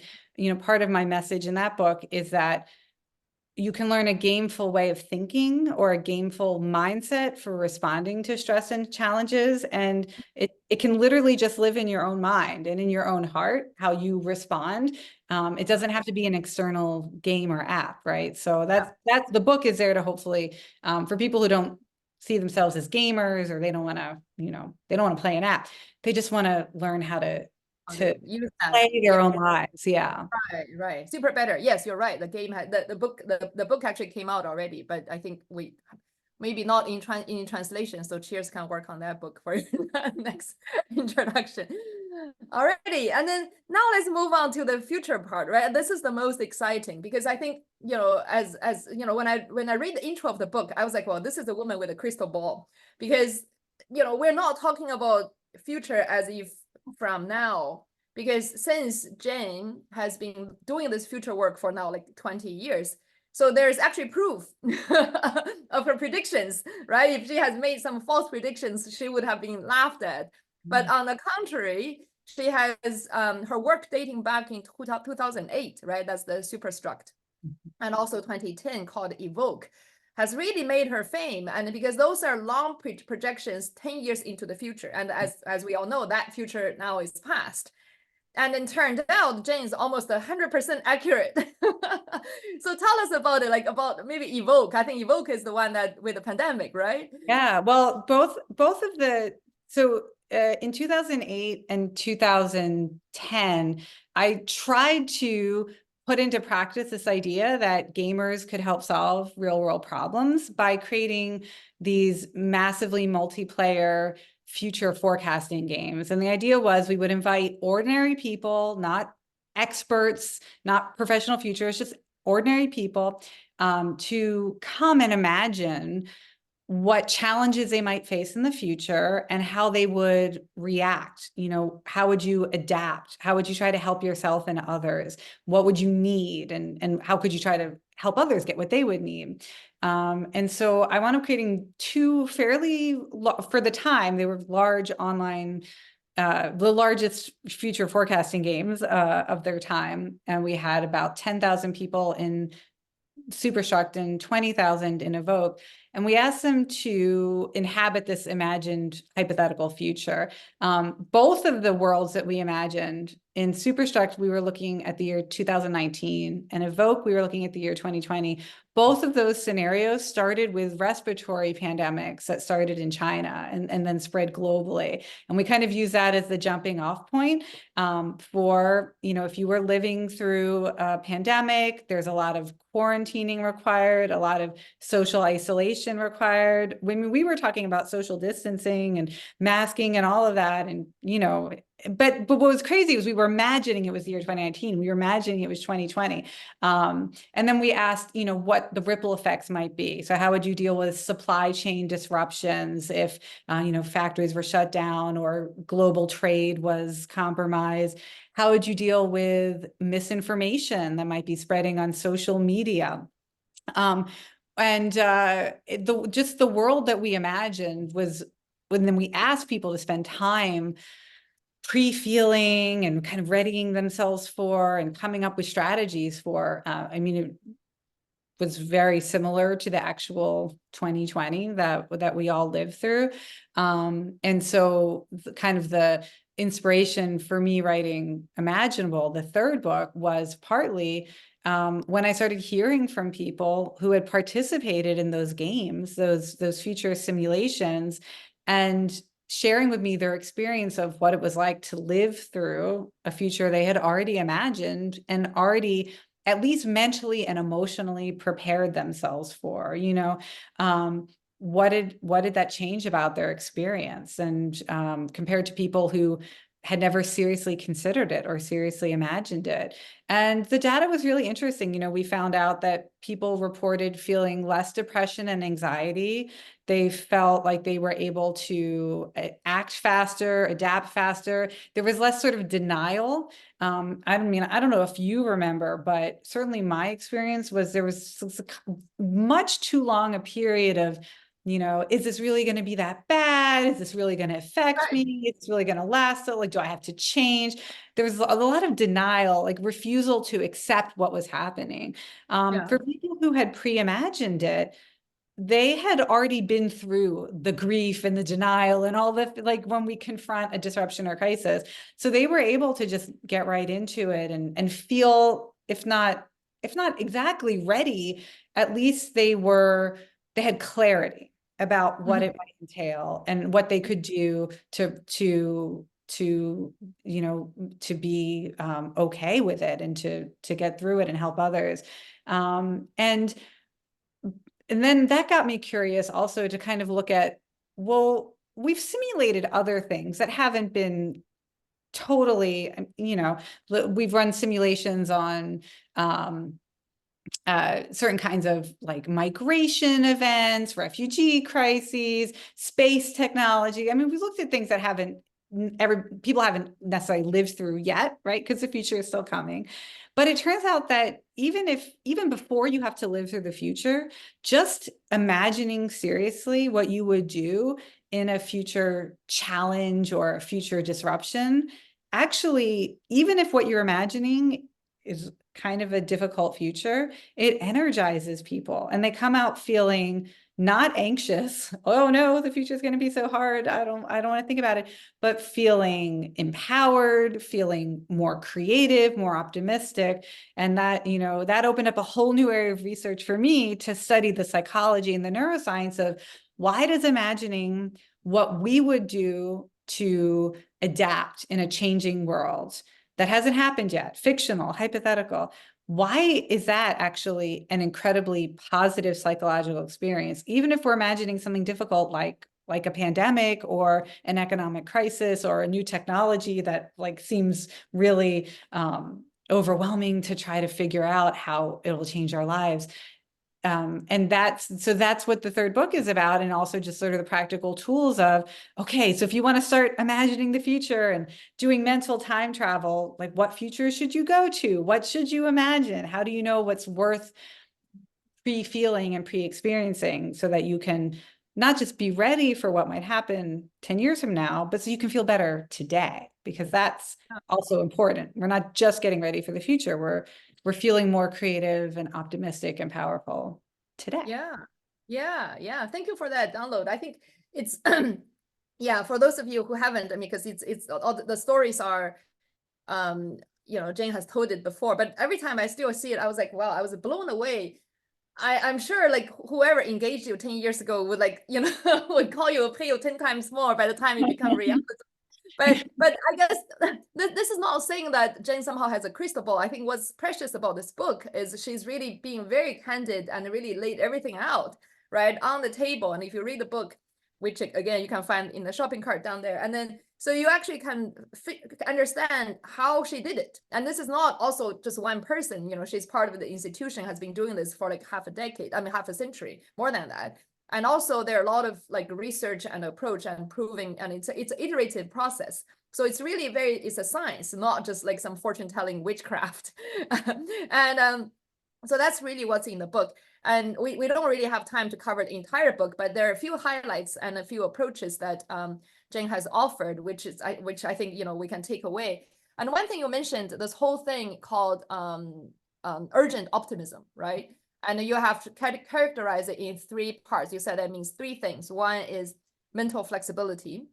Part of my message in that book is that you can learn a gameful way of thinking or a gameful mindset for responding to stress and challenges. And it can literally just live in your own mind and in your own heart, how you respond. It doesn't have to be an external game or app, right? So yeah. that's the book is there to hopefully, for people who don't see themselves as gamers, or they don't want to, they don't want to play an app. They just want to learn how to Use that. play Yeah. their own lives. Yeah. Right. Super Better. Yes, you're right. The game had the book actually came out already, but I think we maybe not in translation. So Cheers can work on that book for your next introduction. Alrighty, and then now let's move on to the future part, right? This is the most exciting because I think, as when I read the intro of the book, I was like, well, this is a woman with a crystal ball, because we're not talking about future as if from now, because since Jane has been doing this future work for now like 20 years, so there's actually proof of her predictions, right? If she has made some false predictions, she would have been laughed at. But on the contrary, she has her work dating back in 2008, right? That's the superstruct, and also 2010 called Evoke, has really made her fame. And because those are long projections 10 years into the future, and as we all know, that future now is past. And then turned out Jane's almost 100% accurate. So tell us about it, like about maybe Evoke. I think Evoke is the one that with the pandemic, right? Yeah, well, both of so in 2008 and 2010, I tried to put into practice this idea that gamers could help solve real world problems by creating these massively multiplayer future forecasting games. And the idea was we would invite ordinary people, not experts, not professional futurists, just ordinary people, to come and imagine what challenges they might face in the future and how they would react. How would you adapt? How would you try to help yourself and others? What would you need? And how could you try to help others get what they would need? And so I wound up creating two fairly, for the time, they were large online, the largest future forecasting games of their time. And we had about 10,000 people in Superstruct and 20,000 in Evoke. and we asked them to inhabit this imagined hypothetical future. Both of the worlds that we imagined, in Superstruct, we were looking at the year 2019, and Evoke, we were looking at the year 2020. Both of those scenarios started with respiratory pandemics that started in China and then spread globally. And we kind of use that as the jumping off point for, if you were living through a pandemic, there's a lot of quarantining required, a lot of social isolation required. When we were talking about social distancing and masking and all of that, and, but what was crazy was we were imagining it was the year 2019. We were imagining it was 2020. And then we asked, what the ripple effects might be. So how would you deal with supply chain disruptions if, factories were shut down or global trade was compromised? How would you deal with misinformation that might be spreading on social media? Just the world that we imagined was, when then we asked people to spend time pre-feeling and kind of readying themselves for and coming up with strategies for, it was very similar to the actual 2020 that we all lived through. And so kind of the inspiration for me writing Imaginable, the third book, was partly when I started hearing from people who had participated in those games, those future simulations, and sharing with me their experience of what it was like to live through a future they had already imagined and already at least mentally and emotionally prepared themselves for. What did that change about their experience? And compared to people who had never seriously considered it or seriously imagined it. And the data was really interesting. We found out that people reported feeling less depression and anxiety. They felt like they were able to act faster, adapt faster. There was less sort of denial. I don't know if you remember, but certainly my experience was there was much too long a period of, is this really going to be that bad? Is this really going to affect me? Is this really going to last? So do I have to change? There was a lot of denial, refusal to accept what was happening. For people who had pre-imagined it, they had already been through the grief and the denial and all the, when we confront a disruption or crisis. So they were able to just get right into it and feel, if not exactly ready, at least they had clarity about what it might entail and what they could do to be okay with it and to get through it and help others. And then that got me curious also to kind of look at, well, we've simulated other things that haven't been totally, we've run simulations on certain kinds of migration events, refugee crises, space technology. We looked at things that people haven't necessarily lived through yet, right? Because the future is still coming. But it turns out that even before you have to live through the future, just imagining seriously what you would do in a future challenge or a future disruption, actually, even if what you're imagining is kind of a difficult future, it energizes people and they come out feeling not anxious. Oh no, the future is going to be so hard. I don't want to think about it, but feeling empowered, feeling more creative, more optimistic. And that, that opened up a whole new area of research for me to study the psychology and the neuroscience of why does imagining what we would do to adapt in a changing world that hasn't happened yet, fictional, hypothetical, why is that actually an incredibly positive psychological experience? Even if we're imagining something difficult like a pandemic or an economic crisis or a new technology that seems really overwhelming to try to figure out how it'll change our lives. And that's what the third book is about. And also just sort of the practical tools of, okay, so if you want to start imagining the future and doing mental time travel, what future should you go to? What should you imagine? How do you know what's worth pre-feeling and pre-experiencing so that you can not just be ready for what might happen 10 years from now, but so you can feel better today, because that's also important. We're not just getting ready for the future. We're feeling more creative and optimistic and powerful today. Yeah. Yeah. Thank you for that download. I think it's yeah, for those of you who haven't, I mean, because it's all the stories are Jane has told it before, but every time I still see it, I was like, wow, I was blown away. I'm sure like whoever engaged you 10 years ago would like, would call you, pay you 10 times more by the time it become reality. But I guess this is not saying that Jane somehow has a crystal ball. I think what's precious about this book is she's really being very candid and really laid everything out right on the table. And if you read the book, which again you can find in the shopping cart down there, and then so you actually can understand how she did it. And this is not also just one person. She's part of the institution, has been doing this for like half a decade. I mean, half a century, more than that. And also there are a lot of like research and approach and proving, and it's an iterative process. So it's really it's a science, not just like some fortune telling witchcraft. And so that's really what's in the book. And we don't really have time to cover the entire book, but there are a few highlights and a few approaches that Jane has offered, which I think we can take away. And one thing you mentioned, this whole thing called urgent optimism, right? And you have to characterize it in three parts. You said that means three things. One is mental flexibility,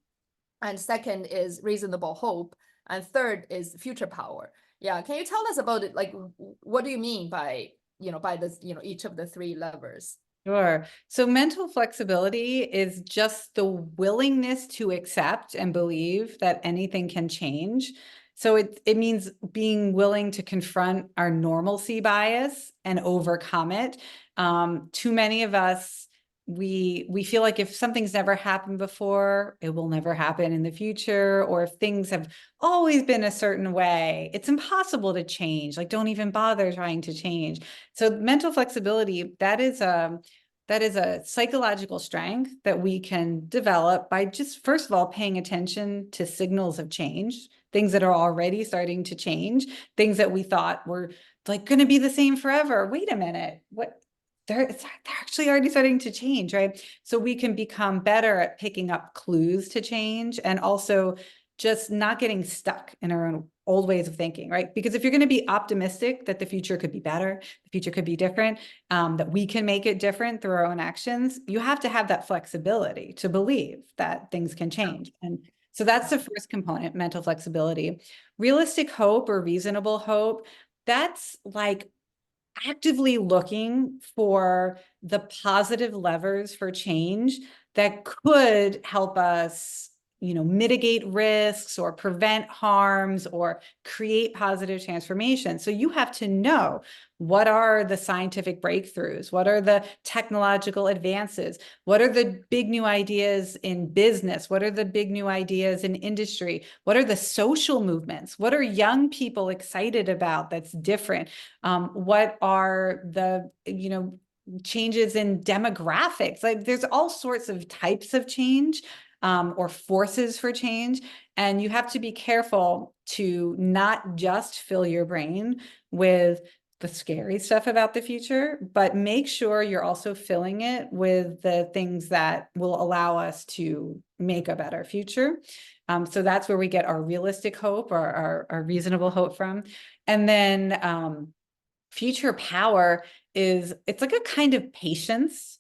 and second is reasonable hope, and third is future power. Yeah, can you tell us about it? Like, what do you mean by by this, each of the three levers? Sure. So mental flexibility is just the willingness to accept and believe that anything can change. So it means being willing to confront our normalcy bias and overcome it. Too many of us, we feel like if something's never happened before, it will never happen in the future, or if things have always been a certain way, it's impossible to change. Like, don't even bother trying to change. So mental flexibility, that is a psychological strength that we can develop by just, first of all, paying attention to signals of change, things that are already starting to change, things that we thought were like going to be the same forever. Wait a minute, what? They're actually already starting to change, right? So we can become better at picking up clues to change, and also just not getting stuck in our own old ways of thinking, right? Because if you're going to be optimistic that the future could be better, the future could be different, that we can make it different through our own actions, you have to have that flexibility to believe that things can change. And so that's the first component, mental flexibility. Realistic hope or reasonable hope, that's like actively looking for the positive levers for change that could help us mitigate risks or prevent harms or create positive transformation. So you have to know, what are the scientific breakthroughs? What are the technological advances? What are the big new ideas in business? What are the big new ideas in industry? What are the social movements? What are young people excited about that's different? What are the, changes in demographics? Like, there's all sorts of types of change, or forces for change. And you have to be careful to not just fill your brain with the scary stuff about the future, but make sure you're also filling it with the things that will allow us to make a better future. So that's where we get our realistic hope, or our reasonable hope from. And then future power it's like a kind of patience.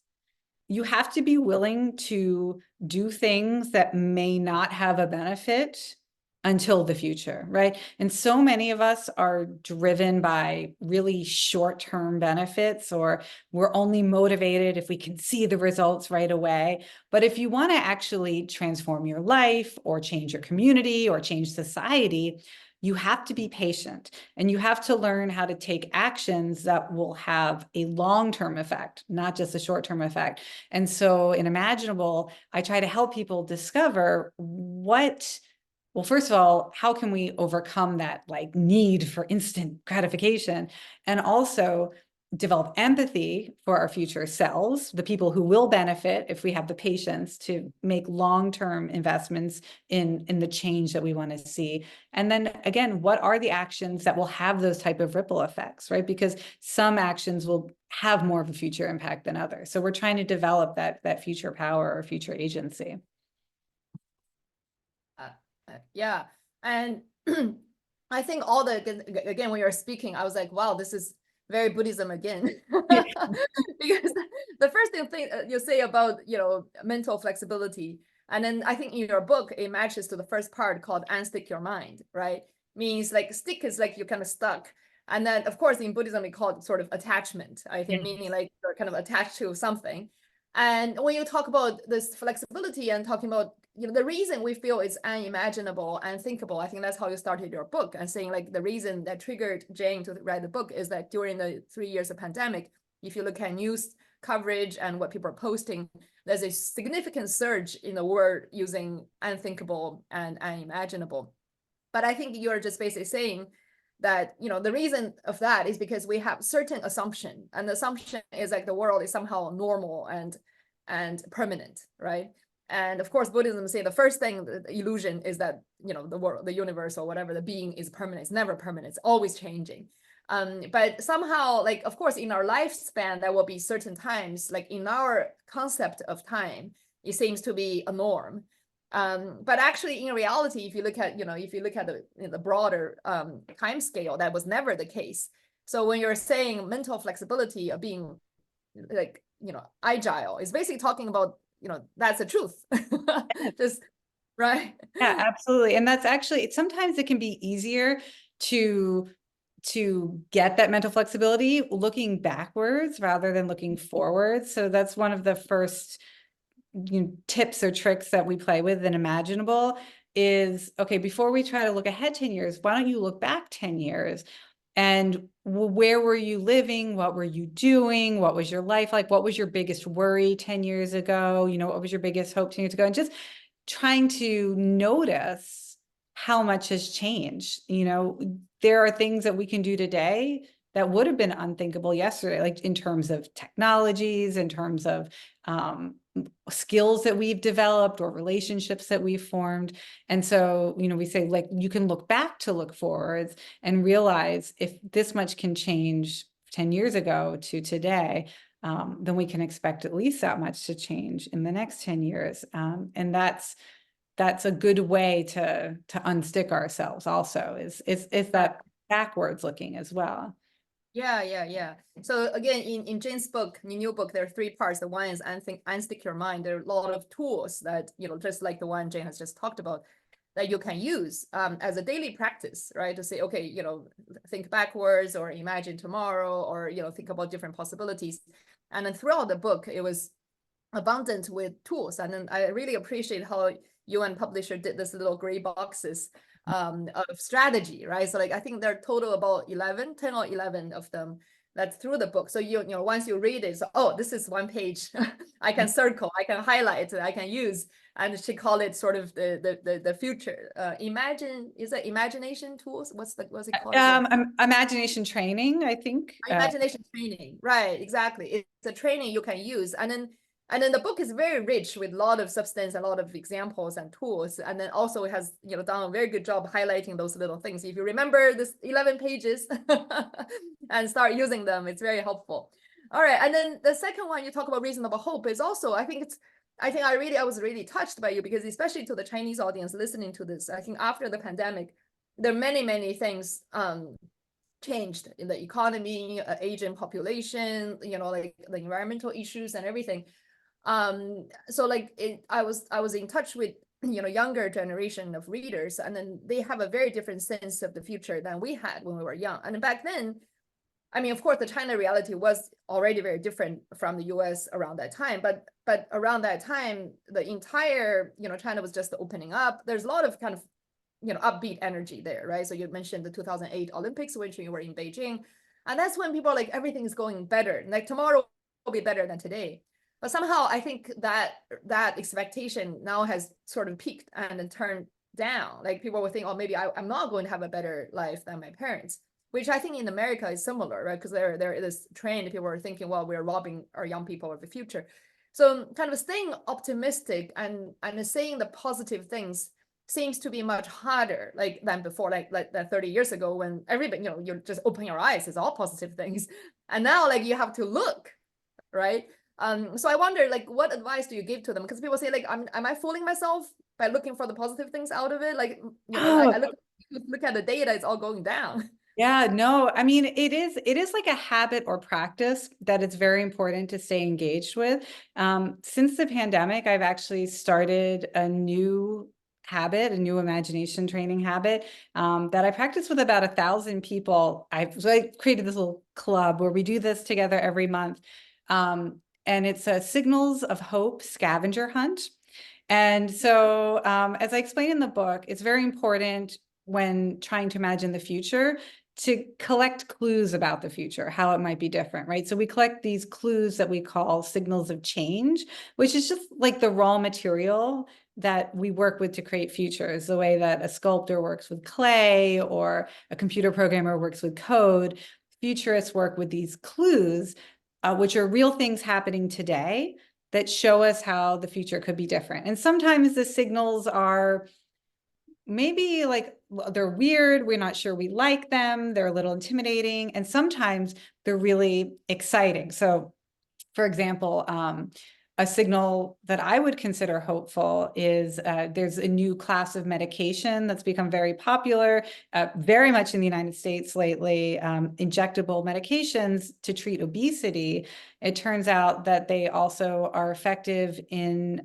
You have to be willing to do things that may not have a benefit until the future, right? And so many of us are driven by really short-term benefits, or we're only motivated if we can see the results right away. But if you want to actually transform your life or change your community or change society, you have to be patient, and you have to learn how to take actions that will have a long-term effect, not just a short-term effect. And so in Imaginable, I try to help people discover well, first of all, how can we overcome that like need for instant gratification, and also develop empathy for our future selves, the people who will benefit if we have the patience to make long-term investments in the change that we want to see. And then again, what are the actions that will have those type of ripple effects, right? Because some actions will have more of a future impact than others. So we're trying to develop that future power or future agency. Yeah. And I think again, when you're speaking, I was like, wow, this is very Buddhism again. Yeah. Because the first thing you say about, mental flexibility, and then I think in your book, it matches to the first part called unstick your mind, right? Means like stick is like you're kind of stuck. And then of course in Buddhism, we call it sort of attachment, I think, meaning like you're kind of attached to something. And when you talk about this flexibility and talking about, the reason we feel it's unimaginable, unthinkable, I think that's how you started your book, and saying like the reason that triggered Jane to write the book is that during the 3 years of pandemic, if you look at news coverage and what people are posting, there's a significant surge in the word using unthinkable and unimaginable. But I think you're just basically saying that, the reason of that is because we have certain assumption, and the assumption is like the world is somehow normal and permanent, right? And of course, Buddhism say the first thing, the illusion is that, the world, the universe, or whatever, the being is permanent. It's never permanent. It's always changing. But somehow, like, of course, in our lifespan, there will be certain times, like in our concept of time, it seems to be a norm. But actually, in reality, if you look at, the broader time scale, that was never the case. So when you're saying mental flexibility of being like, agile, is basically talking about, that's the truth. Just right. Yeah, absolutely. And that's actually, sometimes it can be easier to get that mental flexibility looking backwards rather than looking forwards. So that's one of the first tips or tricks that we play with in Imaginable is, okay, before we try to look ahead 10 years, why don't you look back 10 years? And where were you living? What were you doing? What was your life like? What was your biggest worry 10 years ago? What was your biggest hope 10 years ago? And just trying to notice how much has changed. There are things that we can do today that would have been unthinkable yesterday, like in terms of technologies, in terms of skills that we've developed or relationships that we've formed. And so, we say, like, you can look back to look forwards and realize if this much can change 10 years ago to today, then we can expect at least that much to change in the next 10 years. And that's a good way to unstick ourselves also, is that backwards looking as well. Yeah. So again, in Jane's book, in your book, there are 3 parts. The one is unstick your mind. There are a lot of tools that, just like the one Jane has just talked about, that you can use as a daily practice, right? To say, okay, think backwards, or imagine tomorrow, or, think about different possibilities. And then throughout the book, it was abundant with tools. And then I really appreciate how you and publisher did this little gray boxes of strategy, right? So like, I think there are total about 10 or 11 of them that's through the book. So once you read it, so, oh, this is one page I can circle, I can highlight, I can use. And she called it sort of the future. Is that imagination tools? What's it called? Imagination training, I think. Imagination training, right? Exactly. It's a training you can use, and then the book is very rich with a lot of substance, a lot of examples and tools, and then also it has done a very good job highlighting those little things. If you remember this 11 pages and start using them, it's very helpful. All right, and then the second one you talk about reasonable hope is also, I was really touched by you, because especially to the Chinese audience listening to this, I think after the pandemic, there are many things changed in the economy, aging population, like the environmental issues and everything. So like I was in touch with younger generation of readers, and then they have a very different sense of the future than we had when we were young. And back then, I mean, of course, the China reality was already very different from the US around that time, but around that time, the entire China was just opening up. There's a lot of kind of upbeat energy there, right? So you mentioned the 2008 Olympics, which you were in Beijing, and that's when people are like, everything is going better, like tomorrow will be better than today. But somehow I think that expectation now has sort of peaked and then turned down. Like people will think, oh, maybe I'm not going to have a better life than my parents, which I think in America is similar, right? Because there is this trend, people are thinking, well, we're robbing our young people of the future. So kind of staying optimistic and saying the positive things seems to be much harder than before, like that 30 years ago, when everybody, you just open your eyes, it's all positive things. And now like you have to look, right? So I wonder, like, what advice do you give to them? Because people say, like, am I fooling myself by looking for the positive things out of it? Like, I look at the data, it's all going down. Yeah, no, I mean, it is like a habit or practice that it's very important to stay engaged with. Since the pandemic, I've actually started a new habit, a new imagination training habit, that I practice with about 1,000 people. I created this little club where we do this together every month. And it's a Signals of Hope scavenger hunt. And so, as I explain in the book, it's very important when trying to imagine the future to collect clues about the future, how it might be different, right? So we collect these clues that we call signals of change, which is just like the raw material that we work with to create futures, the way that a sculptor works with clay or a computer programmer works with code. Futurists work with these clues, which are real things happening today that show us how the future could be different. And sometimes the signals are maybe like they're weird, we're not sure we like them, they're a little intimidating, and sometimes they're really exciting. So for example, a signal that I would consider hopeful is there's a new class of medication that's become very popular, very much in the United States lately, injectable medications to treat obesity. It turns out that they also are effective in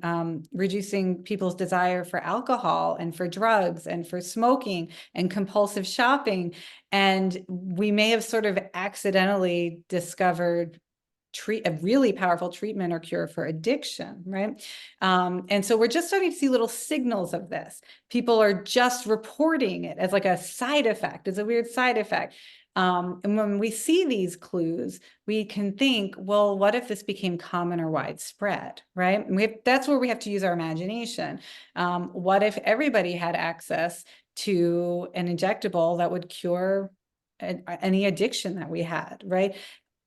reducing people's desire for alcohol and for drugs and for smoking and compulsive shopping. And we may have sort of accidentally discovered a really powerful treatment or cure for addiction, right? And so we're just starting to see little signals of this. People are just reporting it as like a side effect, as a weird side effect. And when we see these clues, we can think, well, what if this became common or widespread, right? And that's where we have to use our imagination. What if everybody had access to an injectable that would cure any addiction that we had, right?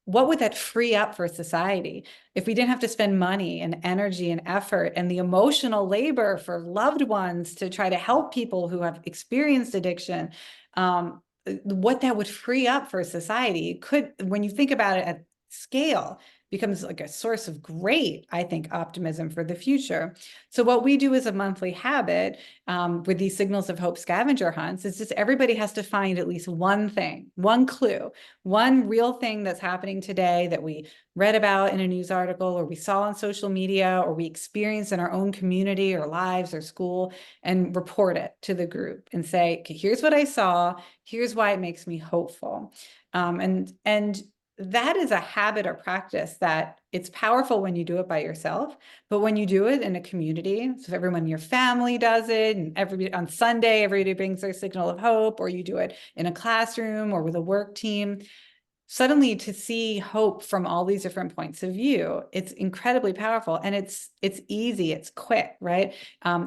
What would that free up for society if we didn't have to spend money and energy and effort and the emotional labor for loved ones to try to help people who have experienced addiction? What that would free up for society could, when you think about it at scale, becomes like a source of great, I think, optimism for the future. So what we do as a monthly habit with these Signals of Hope scavenger hunts is just everybody has to find at least one thing, one clue, one real thing that's happening today that we read about in a news article or we saw on social media or we experienced in our own community or lives or school, and report it to the group and say, okay, here's what I saw, here's why it makes me hopeful. And that is a habit or practice that it's powerful when you do it by yourself, but when you do it in a community, so if everyone in your family does it, and everybody on Sunday, everybody brings their signal of hope, or you do it in a classroom or with a work team, suddenly to see hope from all these different points of view, it's incredibly powerful. And it's easy, it's quick, right?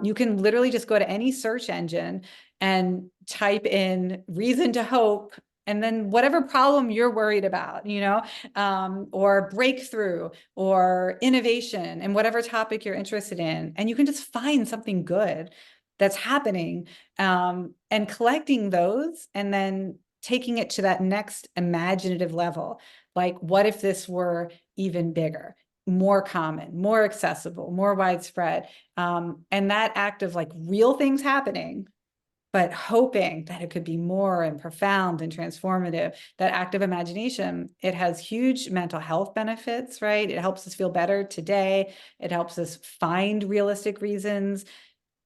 You can literally just go to any search engine and type in reason to hope, and then whatever problem you're worried about, or breakthrough or innovation and whatever topic you're interested in, and you can just find something good that's happening, and collecting those and then taking it to that next imaginative level. Like, what if this were even bigger, more common, more accessible, more widespread? And that act of like real things happening, but hoping that it could be more and profound and transformative, that act of imagination, it has huge mental health benefits, right? It helps us feel better today. It helps us find realistic reasons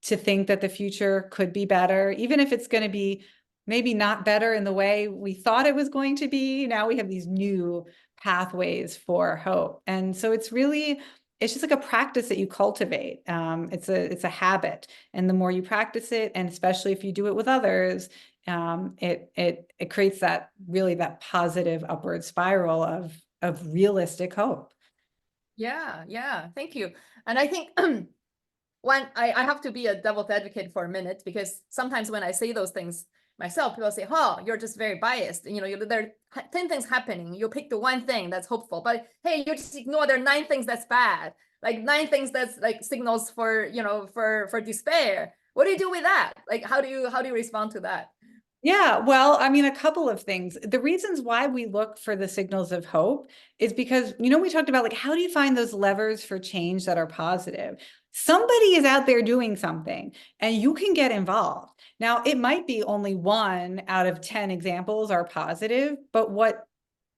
to think that the future could be better, even if it's going to be maybe not better in the way we thought it was going to be. Now we have these new pathways for hope. And so it's just like a practice that you cultivate. It's a habit. And the more you practice it, and especially if you do it with others, it creates that positive upward spiral of realistic hope. Yeah, thank you. And I think I have to be a devil's advocate for a minute, because sometimes when I say those things myself, people say, oh, you're just very biased. There are 10 things happening. You pick the one thing that's hopeful, but hey, you just ignore there are 9 things that's bad, like 9 things that's like signals for, for despair. What do you do with that? Like, how do you respond to that? Yeah, well, I mean, a couple of things. The reasons why we look for the signals of hope is because, we talked about like, how do you find those levers for change that are positive? Somebody is out there doing something and you can get involved. Now, it might be only 1 out of 10 examples are positive, but what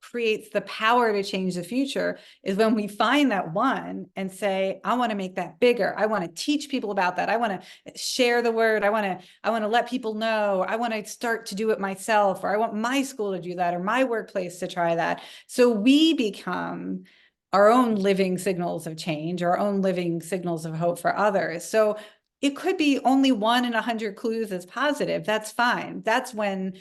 creates the power to change the future is when we find that one and say, I want to make that bigger. I want to teach people about that. I want to share the word. I want to let people know. I want to start to do it myself, or I want my school to do that, or my workplace to try that. So we become our own living signals of change, our own living signals of hope for others. So it could be only 1 in 100 clues is positive. That's fine. That's when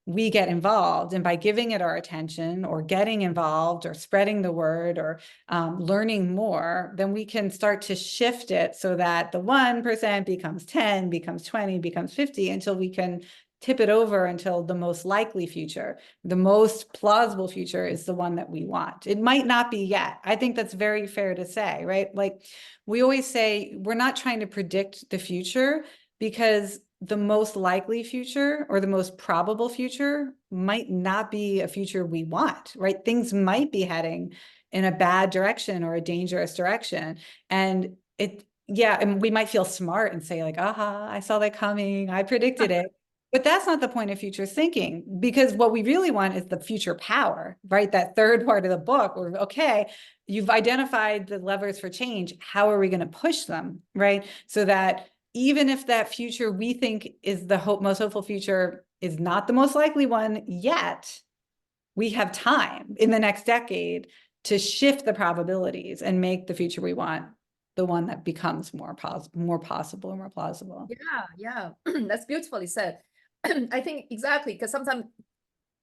we get involved. And by giving it our attention, or getting involved, or spreading the word, or learning more, then we can start to shift it so that the 1% becomes 10, becomes 20, becomes 50, until we can tip it over until the most likely future, the most plausible future, is the one that we want. It might not be yet. I think that's very fair to say, right? Like we always say, we're not trying to predict the future, because the most likely future, or the most probable future, might not be a future we want, right? Things might be heading in a bad direction or a dangerous direction. And and we might feel smart and say like, aha, I saw that coming, I predicted it. But that's not the point of future thinking, because what we really want is the future power, right? That third part of the book where, okay, you've identified the levers for change. How are we going to push them, right? So that even if that future we think is the most hopeful future is not the most likely one yet, we have time in the next decade to shift the probabilities and make the future we want the one that becomes more possible and more plausible. Yeah, that's beautifully said. I think exactly, because sometimes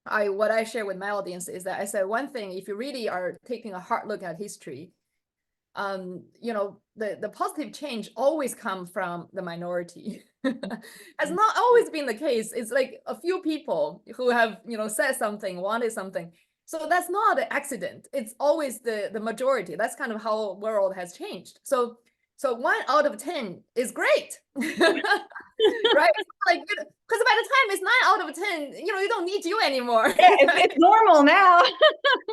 what I share with my audience is that I said, one thing, if you really are taking a hard look at history, the positive change always come from the minority. Has not always been the case. It's like a few people who have, said something, wanted something. So that's not an accident. It's always the majority. That's kind of how world has changed. So 1 out of 10 is great. Right? Like, because by the time it's 9 out of 10, you don't need you anymore. Yeah, it's normal now.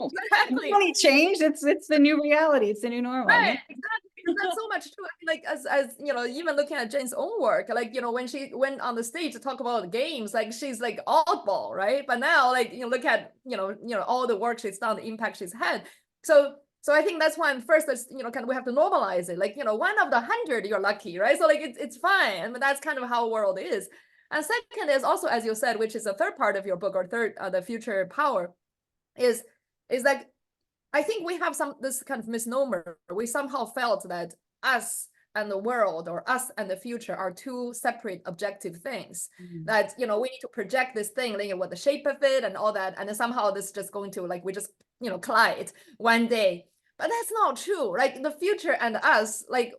Exactly. It's changed. It's the new reality. It's the new normal. Right, Yeah. exactly. Because that's so much true. Like as even looking at Jane's own work, like when she went on the stage to talk about games, like she's like oddball, right? But now, like look at all the work she's done, the impact she's had. So I think that's why first, that's kind of we have to normalize it. Like 1 of the 100, you're lucky, right? So like it's fine. I mean, that's kind of how the world is. And second is also, as you said, which is the third part of your book, or third, the future power, is like I think we have this kind of misnomer. We somehow felt that us and the world, or us and the future, are two separate objective things. That we need to project this thing, like what the shape of it and all that, and then somehow this is just going to, like, we just collide one day. But that's not true. Like the future and us, like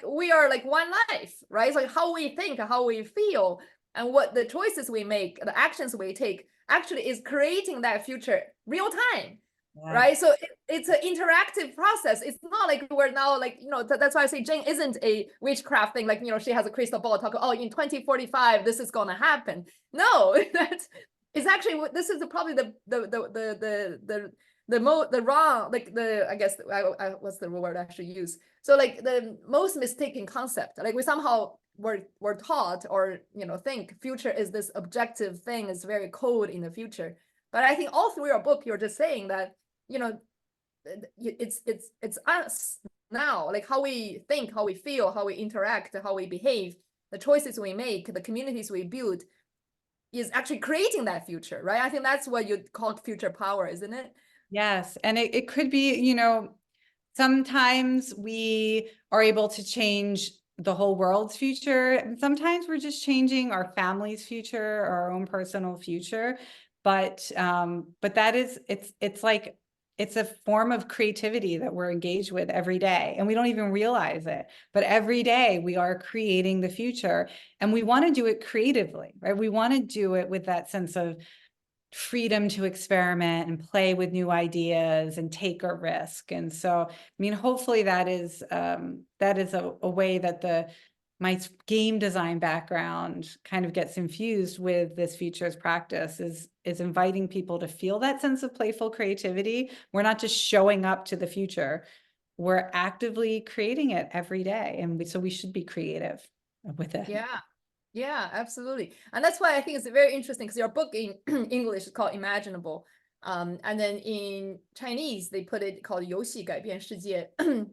we are like one life, right? So like how we think, how we feel, and what the choices we make, the actions we take, actually is creating that future real time. Yeah. Right, so it's an interactive process. It's not like we're now like that's why I say Jane isn't a witchcraft thing, like she has a crystal ball talk, oh, in 2045 this is gonna happen. No, that's it's actually, this is probably the wrong, like I guess what's the word I should use, so like the most mistaken concept. Like we somehow were taught, or think future is this objective thing, is very cold in the future. But I think all through your book you're just saying that it's us now, like how we think, how we feel, how we interact, how we behave, the choices we make, the communities we build, is actually creating that future, right? I think that's what you called future power, isn't it? Yes. And it could be, sometimes we are able to change the whole world's future. And sometimes we're just changing our family's future, or our own personal future. But that is, it's like, it's a form of creativity that we're engaged with every day, and we don't even realize it. But every day we are creating the future, and we want to do it creatively, right? We want to do it with that sense of freedom to experiment and play with new ideas and take a risk. And so, I mean, hopefully that is a way that my game design background kind of gets infused with this futures practice, is inviting people to feel that sense of playful creativity. We're not just showing up to the future, we're actively creating it every day. And so we should be creative with it. Yeah. Yeah, absolutely. And that's why I think it's very interesting because your book in English is called Imaginable. And then in Chinese, they put it called 游戏改变世界,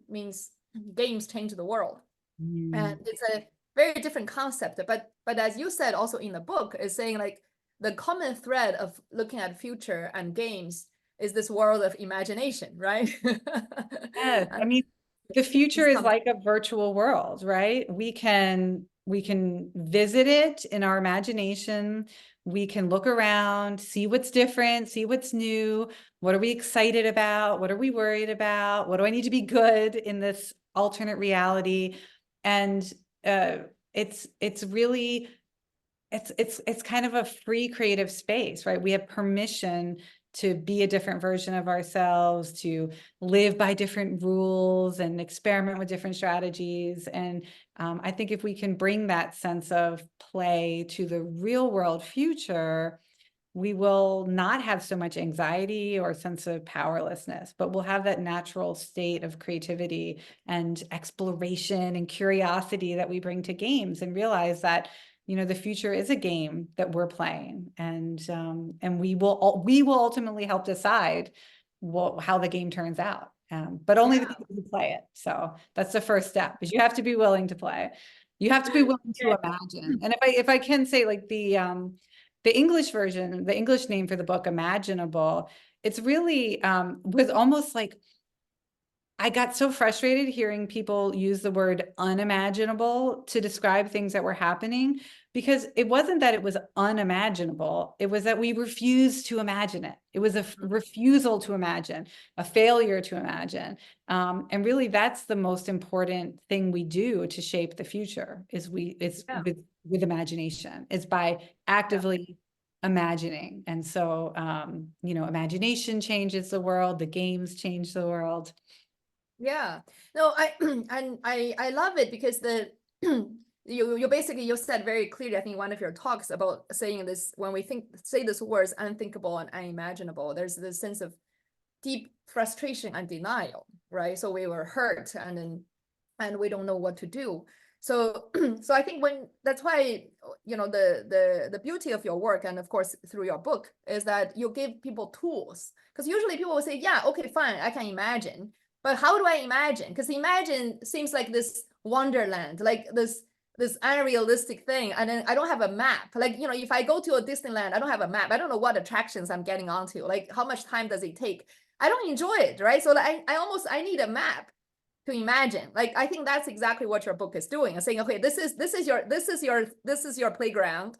means games change the world. And Mm. it's a very different concept. But as you said also in the book, is saying like the common thread of looking at future and games is this world of imagination, right? Yes, I And mean, the future this is comes, like a virtual world, right? We can visit it in our imagination. We can look around, see what's different, see what's new. What are we excited about? What are we worried about? What do I need to be good in this alternate reality? And uh, it's really it's kind of a free creative space, right? We have permission to be a different version of ourselves, to live by different rules and experiment with different strategies. And I think if we can bring that sense of play to the real world future, we will not have so much anxiety or sense of powerlessness, but we'll have that natural state of creativity and exploration and curiosity that we bring to games, and realize that, you know, the future is a game that we're playing, and we will ultimately help decide how the game turns out. But only the yeah. people who play it. So that's the first step, is you have to be willing to play. You have to be willing to imagine. And if I can say, like, the English version, the English name for the book, Imaginable, it's really was almost like, I got so frustrated hearing people use the word unimaginable to describe things that were happening, because it wasn't that it was unimaginable. It was that we refused to imagine it. It was a refusal to imagine, a failure to imagine. And really, that's the most important thing we do to shape the future, it's Yeah. with imagination. It's by Yeah. actively imagining. And so, you know, imagination changes the world, the games change the world. Yeah. No, I and I love it because the you basically you said very clearly, I think one of your talks about saying this when we say this words unthinkable and unimaginable, there's this sense of deep frustration and denial, right? So we were hurt and we don't know what to do. So so I think when that's why you know the beauty of your work and of course through your book is that you give people tools, because usually people will say, yeah, okay, fine, I can imagine, but how do I imagine? Because imagine seems like this wonderland, like this unrealistic thing, and then I don't have a map. Like, you know, if I go to a Disneyland, I don't have a map, I don't know what attractions I'm getting onto, like how much time does it take. I don't enjoy it, right? So like, I need a map to imagine. Like, I think that's exactly what your book is doing. It's saying, okay, this is your playground,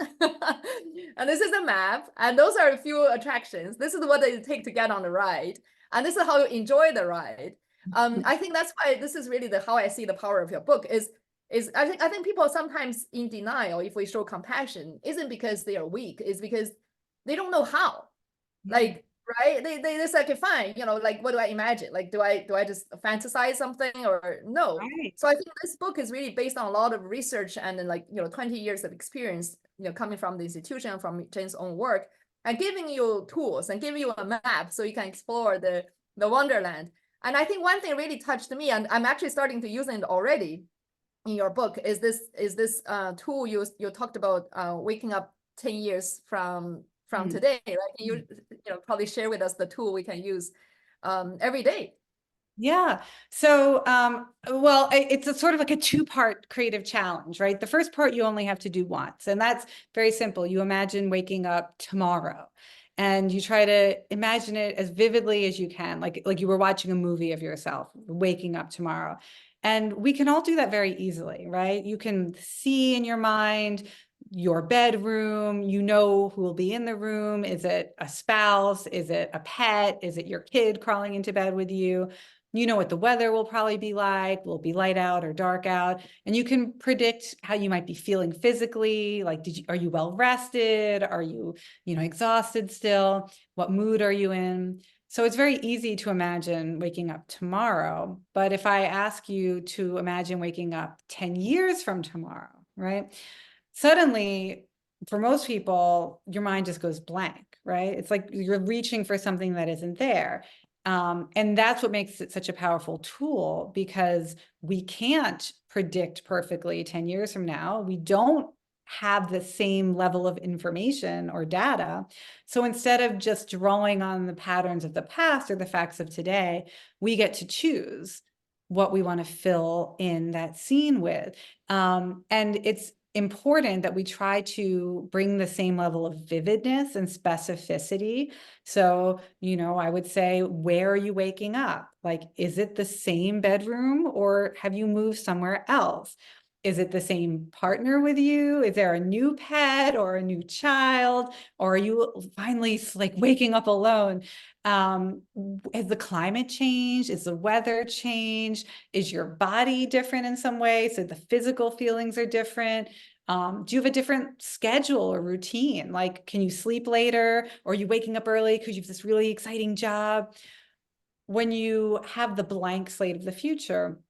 and this is a map, and those are a few attractions. This is what it take to get on the ride, and this is how you enjoy the ride. I think that's why this is really the how I see the power of your book is I think people sometimes in denial, if we show compassion, isn't because they are weak, is because they don't know how. Yeah. Like, right, they just like, okay, fine, you know, like what do I imagine, like do I just fantasize something or no. Right. So I think this book is really based on a lot of research and then, like, you know, 20 years of experience, you know, coming from the institution, from Jane's own work, and giving you tools and giving you a map so you can explore the wonderland. And I think one thing really touched me, and I'm actually starting to use it already in your book, is this tool you talked about, waking up 10 years from Mm. today, right? You know, probably share with us the tool we can use every day. Yeah. So, well, it's a sort of like a two-part creative challenge, right? The first part you only have to do once, and that's very simple. You imagine waking up tomorrow, and you try to imagine it as vividly as you can, like you were watching a movie of yourself waking up tomorrow. And we can all do that very easily, right? You can see in your mind your bedroom, you know who will be in the room. Is it a spouse? Is it a pet? Is it your kid crawling into bed with you? You know what the weather will probably be like. Will it be light out or dark out? And you can predict how you might be feeling physically. Like, are you well rested? Are you, exhausted still? What mood are you in? So it's very easy to imagine waking up tomorrow. But if I ask you to imagine waking up 10 years from tomorrow, right? Suddenly, for most people, your mind just goes blank, right? It's like you're reaching for something that isn't there. And that's what makes it such a powerful tool, because we can't predict perfectly 10 years from now. We don't have the same level of information or data. So instead of just drawing on the patterns of the past or the facts of today, we get to choose what we want to fill in that scene with. And it's important that we try to bring the same level of vividness and specificity. So, I would say, where are you waking up? Like, is it the same bedroom or have you moved somewhere else? Is it the same partner with you? Is there a new pet or a new child? Or are you finally like waking up alone? Has the climate changed? Is the weather changed? Is your body different in some way? So the physical feelings are different. Do you have a different schedule or routine? Like, can you sleep later? Or are you waking up early because you have this really exciting job? When you have the blank slate of the future,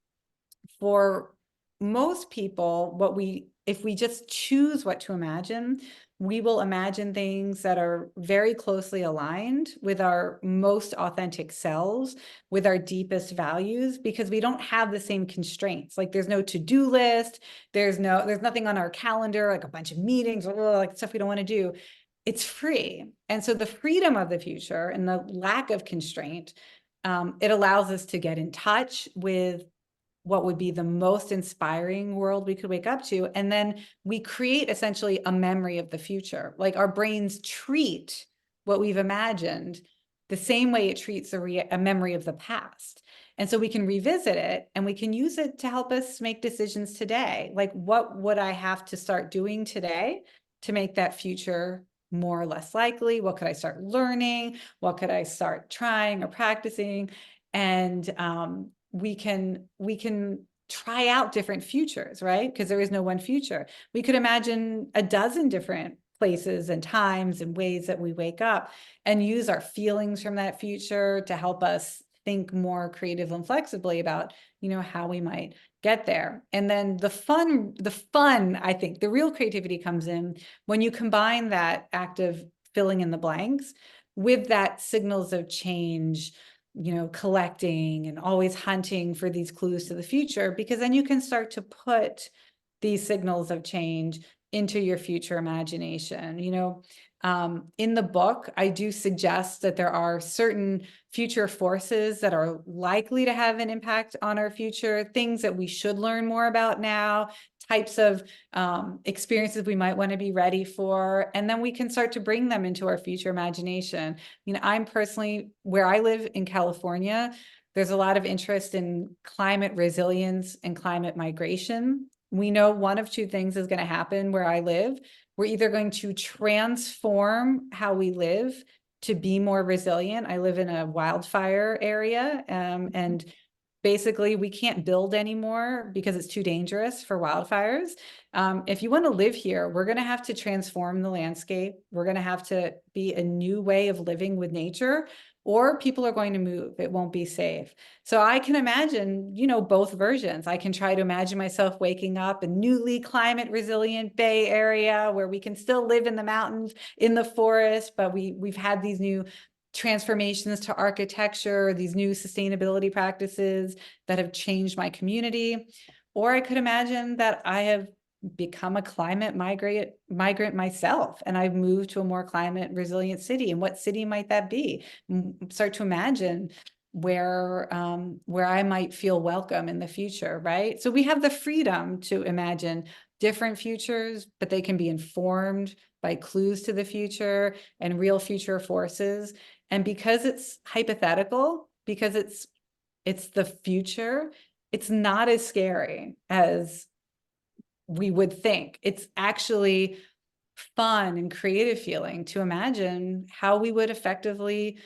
for most people, if we just choose what to imagine, we will imagine things that are very closely aligned with our most authentic selves, with our deepest values, because we don't have the same constraints. Like, there's no to-do list, there's nothing on our calendar, like a bunch of meetings or like stuff we don't want to do. It's free. And so the freedom of the future and the lack of constraint, it allows us to get in touch with what would be the most inspiring world we could wake up to. And then we create essentially a memory of the future. Like, our brains treat what we've imagined the same way it treats a memory of the past. And so we can revisit it and we can use it to help us make decisions today. Like, what would I have to start doing today to make that future more or less likely? What could I start learning? What could I start trying or practicing? And we can try out different futures, right? Because there is no one future. We could imagine a dozen different places and times and ways that we wake up and use our feelings from that future to help us think more creatively and flexibly about, how we might get there. And then the fun, I think the real creativity comes in when you combine that act of filling in the blanks with that signals of change, collecting and always hunting for these clues to the future, because then you can start to put these signals of change into your future imagination. In the book, I do suggest that there are certain future forces that are likely to have an impact on our future, things that we should learn more about now, types of experiences we might want to be ready for, and then we can start to bring them into our future imagination. I'm personally, where I live in California, there's a lot of interest in climate resilience and climate migration. We know one of two things is going to happen where I live. We're either going to transform how we live to be more resilient. I live in a wildfire area, and basically we can't build anymore because it's too dangerous for wildfires. If you want to live here, we're going to have to transform the landscape. We're going to have to be a new way of living with nature, or people are going to move. It won't be safe. So I can imagine, both versions. I can try to imagine myself waking up a newly climate resilient Bay Area where we can still live in the mountains, in the forest, but we've had these new transformations to architecture, these new sustainability practices that have changed my community. Or I could imagine that I have become a climate migrant myself, and I've moved to a more climate resilient city. And what city might that be? Start to imagine where I might feel welcome in the future, right? So we have the freedom to imagine different futures, but they can be informed by clues to the future and real future forces. And because it's hypothetical, because it's the future, it's not as scary as we would think. It's actually fun and creative feeling to imagine how we would effectively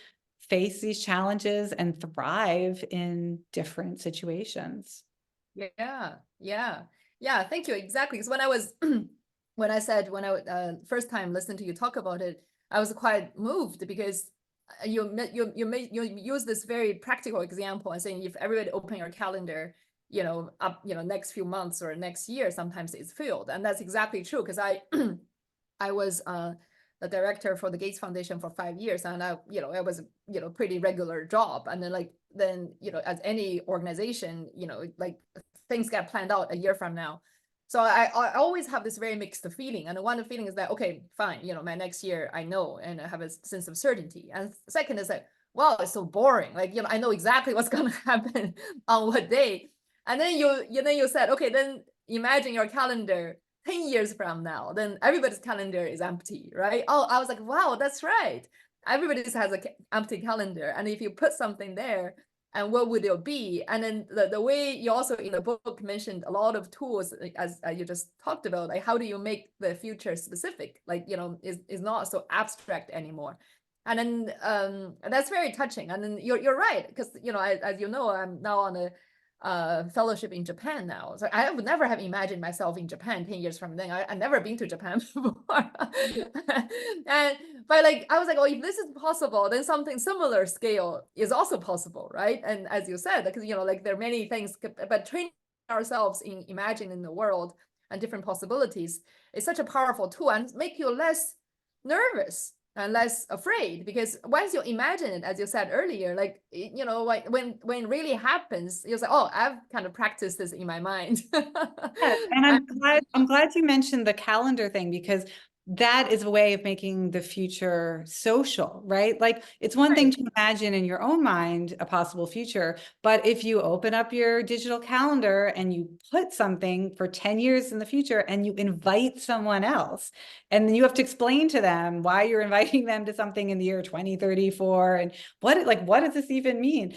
face these challenges and thrive in different situations. Yeah. Thank you. Exactly. Because when I first time listened to you talk about it, I was quite moved because you use this very practical example and saying if everybody open your calendar, next few months or next year, sometimes it's filled, and that's exactly true. Because I was the director for the Gates Foundation for 5 years, and it was pretty regular job, and then as any organization, like things get planned out a year from now. So I always have this very mixed feeling. And one feeling is that, okay, fine, my next year I know and I have a sense of certainty. And second is that, wow, it's so boring. Like, I know exactly what's going to happen on what day. And then you said, okay, then imagine your calendar 10 years from now, then everybody's calendar is empty, right? Oh, I was like, wow, that's right. Everybody has an empty calendar. And if you put something there, and what would it be? And then the way you also in the book mentioned a lot of tools, as you just talked about, like how do you make the future specific? Like, is not so abstract anymore. And then that's very touching. And then you're right, because as you know, I'm now on a fellowship in Japan now. So I would never have imagined myself in Japan 10 years from then. I've never been to Japan before. But like, I was like, oh, if this is possible, then something similar scale is also possible, right? And as you said, because, like there are many things, but training ourselves in imagining the world and different possibilities is such a powerful tool and make you less nervous and less afraid, because once you imagine it, as you said earlier, like when it really happens, you're like, oh, I've kind of practiced this in my mind. Yes, and I'm glad you mentioned the calendar thing, because that is a way of making the future social, right? Like it's one thing to imagine in your own mind a possible future, but if you open up your digital calendar and you put something for 10 years in the future and you invite someone else, and then you have to explain to them why you're inviting them to something in the year 2034 and what does this even mean?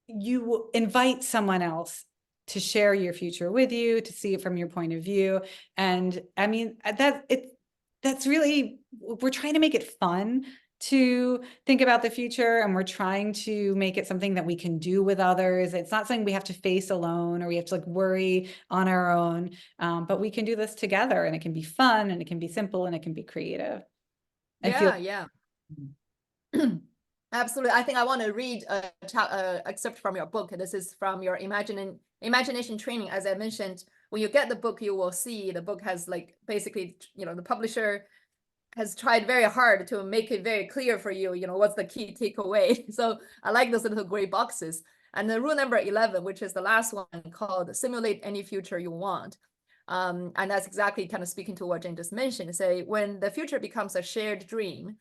You invite someone else to share your future with you, to see it from your point of view. And I mean, that's really, we're trying to make it fun to think about the future, and we're trying to make it something that we can do with others. It's not something we have to face alone, or we have to like worry on our own, but we can do this together, and it can be fun, and it can be simple, and it can be creative. And feel Yeah. Absolutely. I think I want to read a excerpt from your book. This is from your imagination training. As I mentioned, when you get the book, you will see the book has like basically, the publisher has tried very hard to make it very clear for you, what's the key takeaway. So I like those little gray boxes. And the rule number 11, which is the last one, called simulate any future you want. And that's exactly kind of speaking to what Jane just mentioned. Say, when the future becomes a shared dream,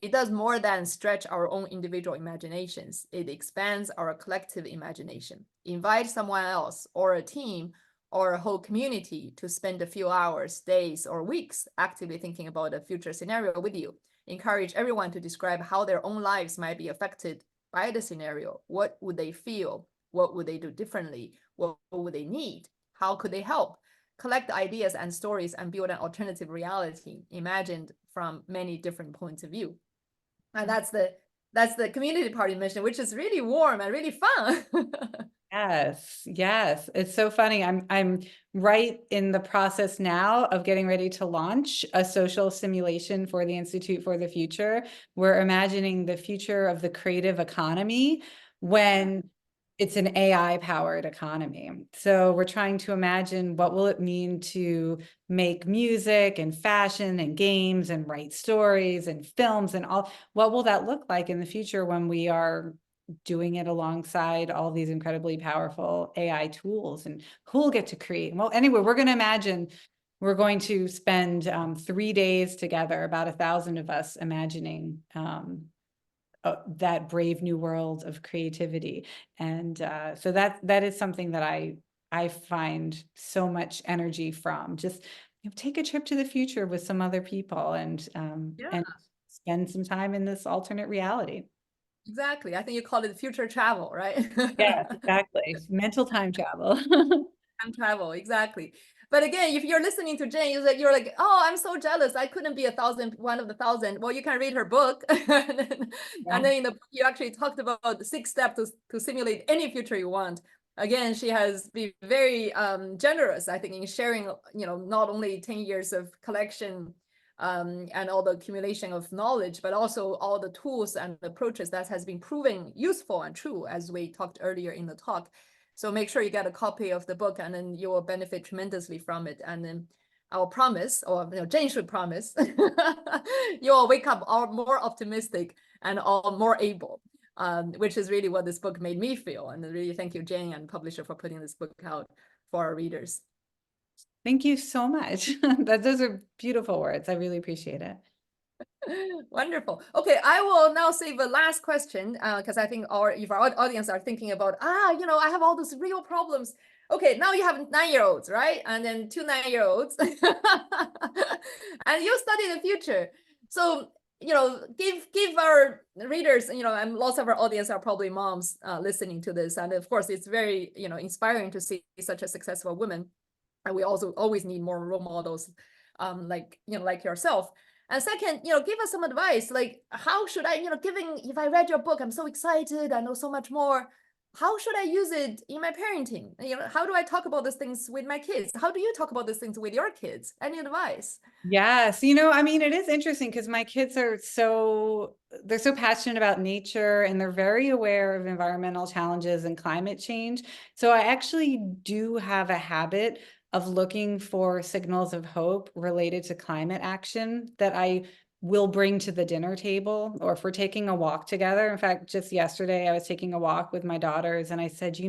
it does more than stretch our own individual imaginations. It expands our collective imagination. Invite someone else or a team or a whole community to spend a few hours, days, or weeks actively thinking about a future scenario with you. Encourage everyone to describe how their own lives might be affected by the scenario. What would they feel? What would they do differently? What would they need? How could they help? Collect ideas and stories and build an alternative reality imagined from many different points of view. And that's the community party mission, which is really warm and really fun. Yes. It's so funny. I'm right in the process now of getting ready to launch a social simulation for the Institute for the Future. We're imagining the future of the creative economy when it's an AI powered economy. So we're trying to imagine, what will it mean to make music and fashion and games and write stories and films and all. What will that look like in the future when we are doing it alongside all these incredibly powerful AI tools, and who will get to create? Well, anyway, we're going to spend 3 days together, about 1,000 of us, imagining that brave new world of creativity. And so that is something that I find so much energy from. Just take a trip to the future with some other people, and spend some time in this alternate reality. Exactly. I think you call it future travel, right? Yeah, exactly. Mental time travel. Time travel, exactly. But again, if you're listening to Jane, you're like, oh, I'm so jealous. I couldn't be one of the 1,000. Well, you can read her book. And then in the book, you actually talked about the 6 steps to simulate any future you want. Again, she has been very generous, I think, in sharing, not only 10 years of collection and all the accumulation of knowledge, but also all the tools and approaches that has been proven useful and true, as we talked earlier in the talk. So make sure you get a copy of the book, and then you will benefit tremendously from it. And then I will promise, or Jane should promise, you will wake up all more optimistic and all more able, which is really what this book made me feel. And really thank you, Jane and publisher, for putting this book out for our readers. Thank you so much. Those are beautiful words. I really appreciate it. Wonderful. Okay, I will now save a last question because I think if our audience are thinking about, I have all these real problems. Okay, now you have 9-year-olds, right? And then 2 9-year-olds. And you study the future. So, give our readers, and lots of our audience are probably moms listening to this. And of course, it's very, inspiring to see such a successful woman. And we also always need more role models like yourself. And second, give us some advice. Like, how should I, if I read your book, I'm so excited, I know so much more. How should I use it in my parenting? How do I talk about these things with my kids? How do you talk about these things with your kids? Any advice? Yes, I mean, it is interesting because my kids are they're so passionate about nature and they're very aware of environmental challenges and climate change. So I actually do have a habit of looking for signals of hope related to climate action that I will bring to the dinner table, or if we're taking a walk together. In fact, just yesterday I was taking a walk with my daughters and I said,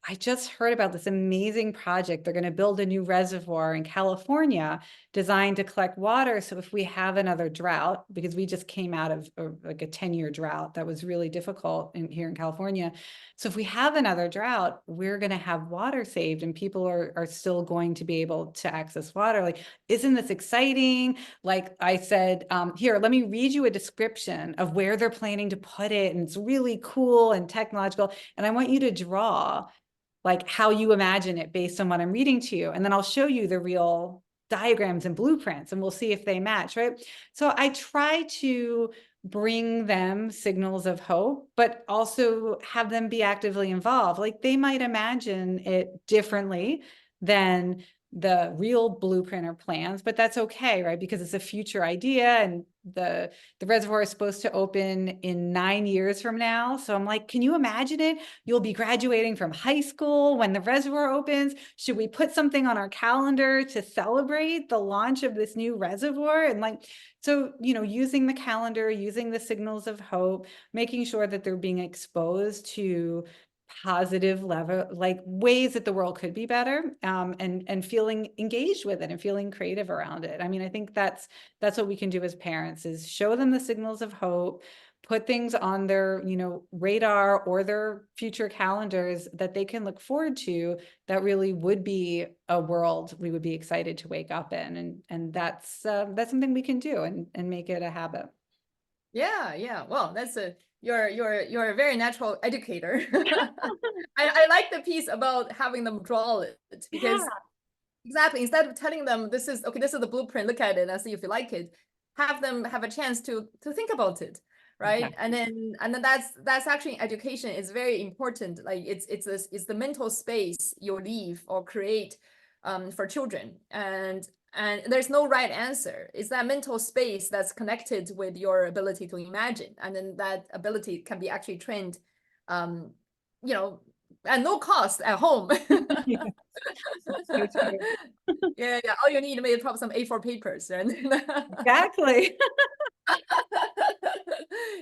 I just heard about this amazing project. They're going to build a new reservoir in California designed to collect water. So if we have another drought, because we just came out of like a 10-year drought that was really difficult here in California. So if we have another drought, we're going to have water saved and people are still going to be able to access water. Like, isn't this exciting? Like I said, here, let me read you a description of where they're planning to put it. And it's really cool and technological. And I want you to draw like how you imagine it based on what I'm reading to you. And then I'll show you the real diagrams and blueprints and we'll see if they match, right? So I try to bring them signals of hope, but also have them be actively involved. Like they might imagine it differently than the real blueprint or plans, but that's okay, right? Because it's a future idea and the reservoir is supposed to open in 9 years from now. So I'm like, can you imagine it? You'll be graduating from high school when the reservoir opens. Should we put something on our calendar to celebrate the launch of this new reservoir? And so, using the calendar, using the signals of hope, making sure that they're being exposed to positive level, like ways that the world could be better, and feeling engaged with it and feeling creative around it. I mean, I think that's what we can do as parents, is show them the signals of hope, put things on their, radar or their future calendars that they can look forward to, that really would be a world we would be excited to wake up in. And that's something we can do and make it a habit. Yeah. Well, you're a very natural educator. I like the piece about having them draw it because Yeah. exactly, instead of telling them this is the blueprint, look at it and see if you like it, have them have a chance to think about it, right? Exactly. And then that's actually education is very important. Like it's the mental space you leave or create for children, and there's no right answer. It's that mental space that's connected with your ability to imagine, and then that ability can be actually trained, you know, at no cost at home. So true. Yeah. All you need maybe probably some A4 papers. And Exactly.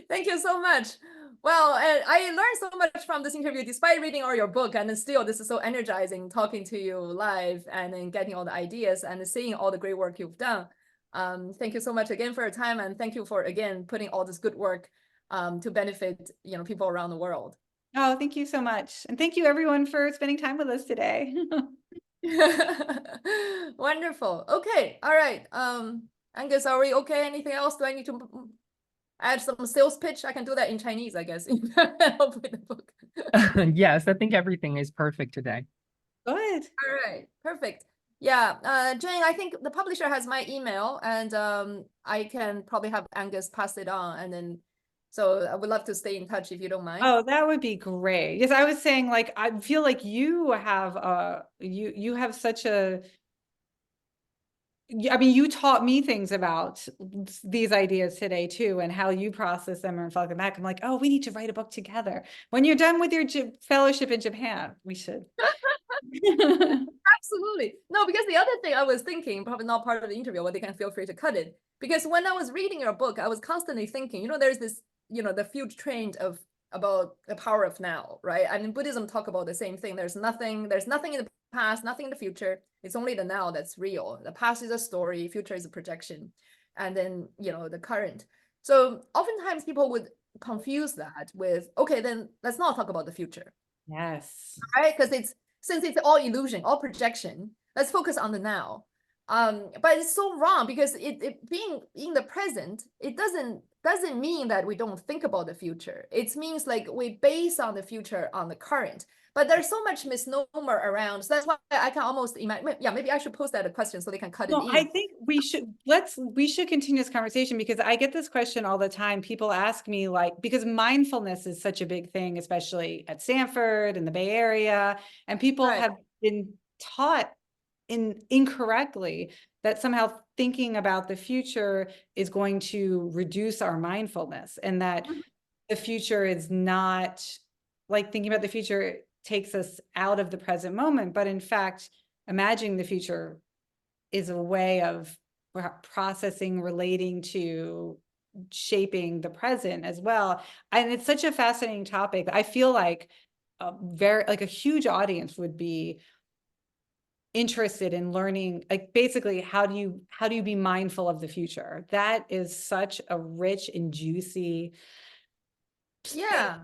thank you so much. Well, and I learned so much from this interview, despite reading all your book. And still, this is so energizing talking to you live and then getting all the ideas and seeing all the great work you've done. Thank you so much again for your time, and thank you for again putting all this good work to benefit people around the world. Oh, thank you so much. And thank you everyone for spending time with us today. Wonderful. Okay. All right. Angus, are we okay? Anything else? Do I need to add some sales pitch? I can do that in Chinese, I guess. Help with the book. Yes, I think everything is perfect today. Good. All right. Perfect. Yeah. Jane, I think the publisher has my email, and I can probably have Angus pass it on, and then so I would love to stay in touch if you don't mind. Oh, that would be great. Yes, I was saying, like, I feel like you have you have such a, I mean, you taught me things about these ideas today too, and how you process them and reflect them back. I'm like, oh, we need to write a book together. When you're done with your fellowship in Japan, we should. Absolutely. No, because the other thing I was thinking, probably not part of the interview, but they can feel free to cut it. Because when I was reading your book, I was constantly thinking, there's this, the huge trend of about the power of now, right? I mean, Buddhism talk about the same thing. There's nothing in the past, nothing in the future. It's only the now that's real. The past is a story, future is a projection, and then, the current. So oftentimes people would confuse that with, okay, then let's not talk about the future. Yes. Right? Because since it's all illusion, all projection, let's focus on the now. But it's so wrong, because it being in the present, it doesn't mean that we don't think about the future. It means like we base on the future on the current. But there's so much misnomer around. So that's why I can almost imagine. Yeah, maybe I should post that a question so they can cut it in. I think we should continue this conversation, because I get this question all the time. People ask me, like, because mindfulness is such a big thing, especially at Stanford in the Bay Area, and people Right. have been taught incorrectly that somehow thinking about the future is going to reduce our mindfulness, and that the future is not, like, thinking about the future takes us out of the present moment. But in fact, imagining the future is a way of processing, relating to, shaping the present as well. And it's such a fascinating topic. I feel like a huge audience would be interested in learning, like, basically, how do you be mindful of the future? That is such a rich and juicy space. Yeah.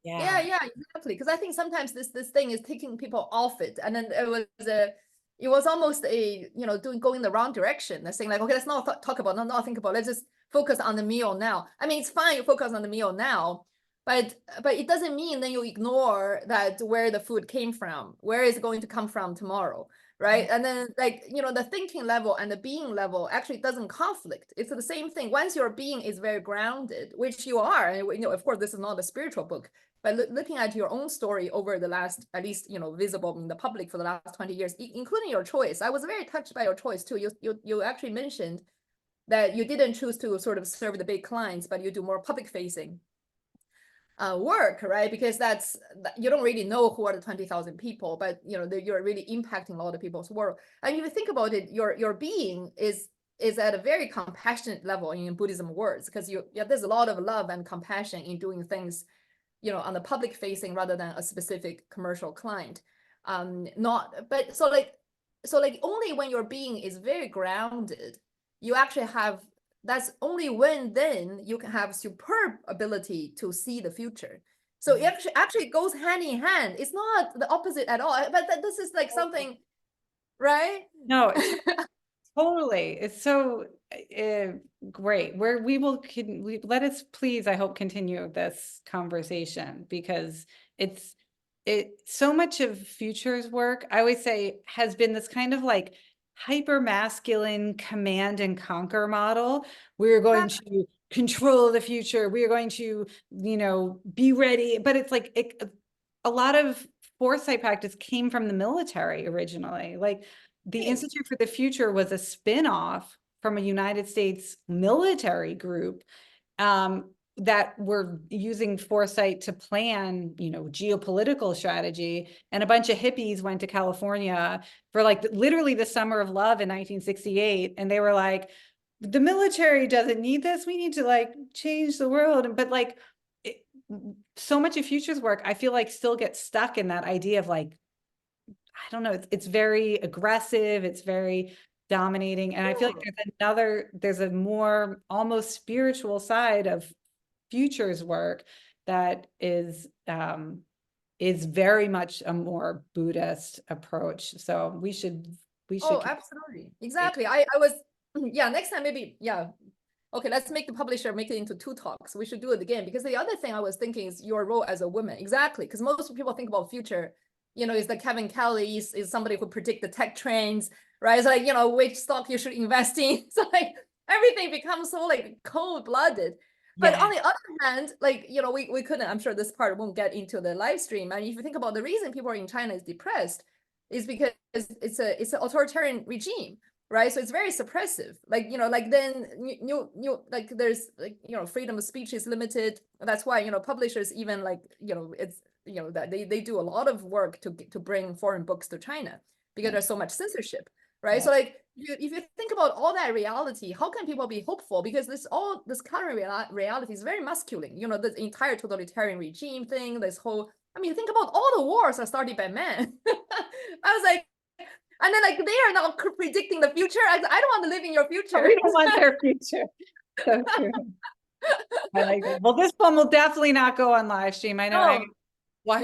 Yeah, exactly. Because I think sometimes this thing is taking people off it, and then it was almost going the wrong direction. They're saying like, okay, let's not talk about, not think about. Let's just focus on the meal now. I mean, it's fine you focus on the meal now, but it doesn't mean then you ignore that where the food came from, where is it going to come from tomorrow, right? And then, like, the thinking level and the being level actually doesn't conflict. It's the same thing. Once your being is very grounded, which you are, and of course this is not a spiritual book, but looking at your own story over the last, at least, visible in the public for the last 20 years, including your choice. I was very touched by your choice too. You actually mentioned that you didn't choose to sort of serve the big clients, but you do more public facing work, right? Because you don't really know who are the 20,000 people, but you're really impacting a lot of people's world. And if you think about it, your being is at a very compassionate level in Buddhism words, because there's a lot of love and compassion in doing things on the public facing rather than a specific commercial client. So only when your being is very grounded, you actually have, that's only when then you can have superb ability to see the future. So it actually goes hand in hand. It's not the opposite at all, but this is like something, right? No, totally. It's so great. Let us please, I hope, continue this conversation, because it's so much of Future's work, I always say, has been this kind of like hyper masculine command and conquer model. We're going to control the future. We are going to, be ready. But it's like a lot of foresight practice came from the military originally. Like, the Institute for the Future was a spin-off from a United States military group that were using foresight to plan, geopolitical strategy. And a bunch of hippies went to California for like literally the Summer of Love in 1968. And they were like, the military doesn't need this. We need to like change the world. But like so much of Future's work, I feel like, still gets stuck in that idea of like, I don't know, it's very aggressive, it's very dominating. And I feel like there's a more almost spiritual side of Future's work that is very much a more Buddhist approach. So we should. Oh, absolutely. Exactly. I was, next time maybe, okay, let's make the publisher make it into 2 talks. We should do it again, because the other thing I was thinking is your role as a woman. Exactly. Because most people think about Future, is like Kevin Kelly is somebody who predict the tech trends, right? It's like, which stock you should invest in. So like everything becomes so like cold-blooded. But on the other hand, like, we couldn't, I'm sure this part won't get into the live stream. And if you think about the reason people in China is depressed is because it's an authoritarian regime, right? So it's very suppressive. Like, like then like there's like, freedom of speech is limited. That's why, publishers even like, it's, that they do a lot of work to bring foreign books to China because there's so much censorship, right? So like if you think about all that reality, how can people be hopeful? Because this current reality is very masculine. You know, the entire totalitarian regime thing, this whole, I mean, think about all the wars are started by men. I was like, and then like they are now predicting the future. I don't want to live in your future. We don't want their future. So true. I like that. Well, this one will definitely not go on live stream. I know No, why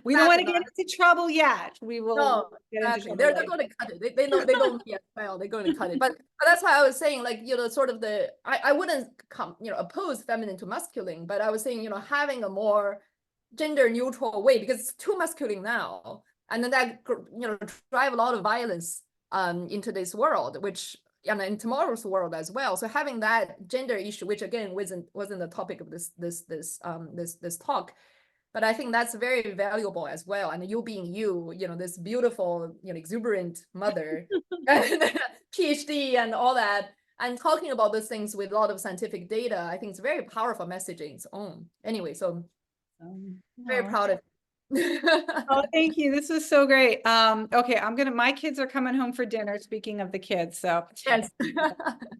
we don't want to get into trouble yet. We will no, get into exactly. trouble They're going to cut it. They know me as well. They're going to cut it. But that's why I was saying, like, you know, sort of I wouldn't oppose feminine to masculine, but I was saying, you know, having a more gender neutral way, because it's too masculine now, and then that, you know, drive a lot of violence into this world, which, and in tomorrow's world as well. So having that gender issue, which again wasn't the topic of this talk, but I think that's very valuable as well. And you being you know, this beautiful, you know, exuberant mother, and PhD and all that, and talking about those things with a lot of scientific data, I think it's very powerful message in its own. Anyway, so very proud of Oh, thank you. This was so great. Okay, my kids are coming home for dinner, speaking of the kids, so yes. I'm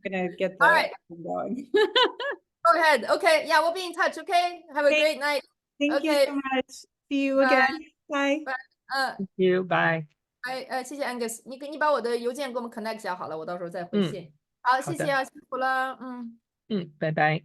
gonna get All the right. going. Go ahead. Okay. Yeah, we'll be in touch. Okay. Have a great night. Thank you Okay. so much. See you again. Bye. Bye. Thank you. Bye. 谢谢 Angus，你把我的邮件给我们 connect 一下好了，我到时候再回嗯，信。好，好的。谢谢啊，辛苦了，拜拜。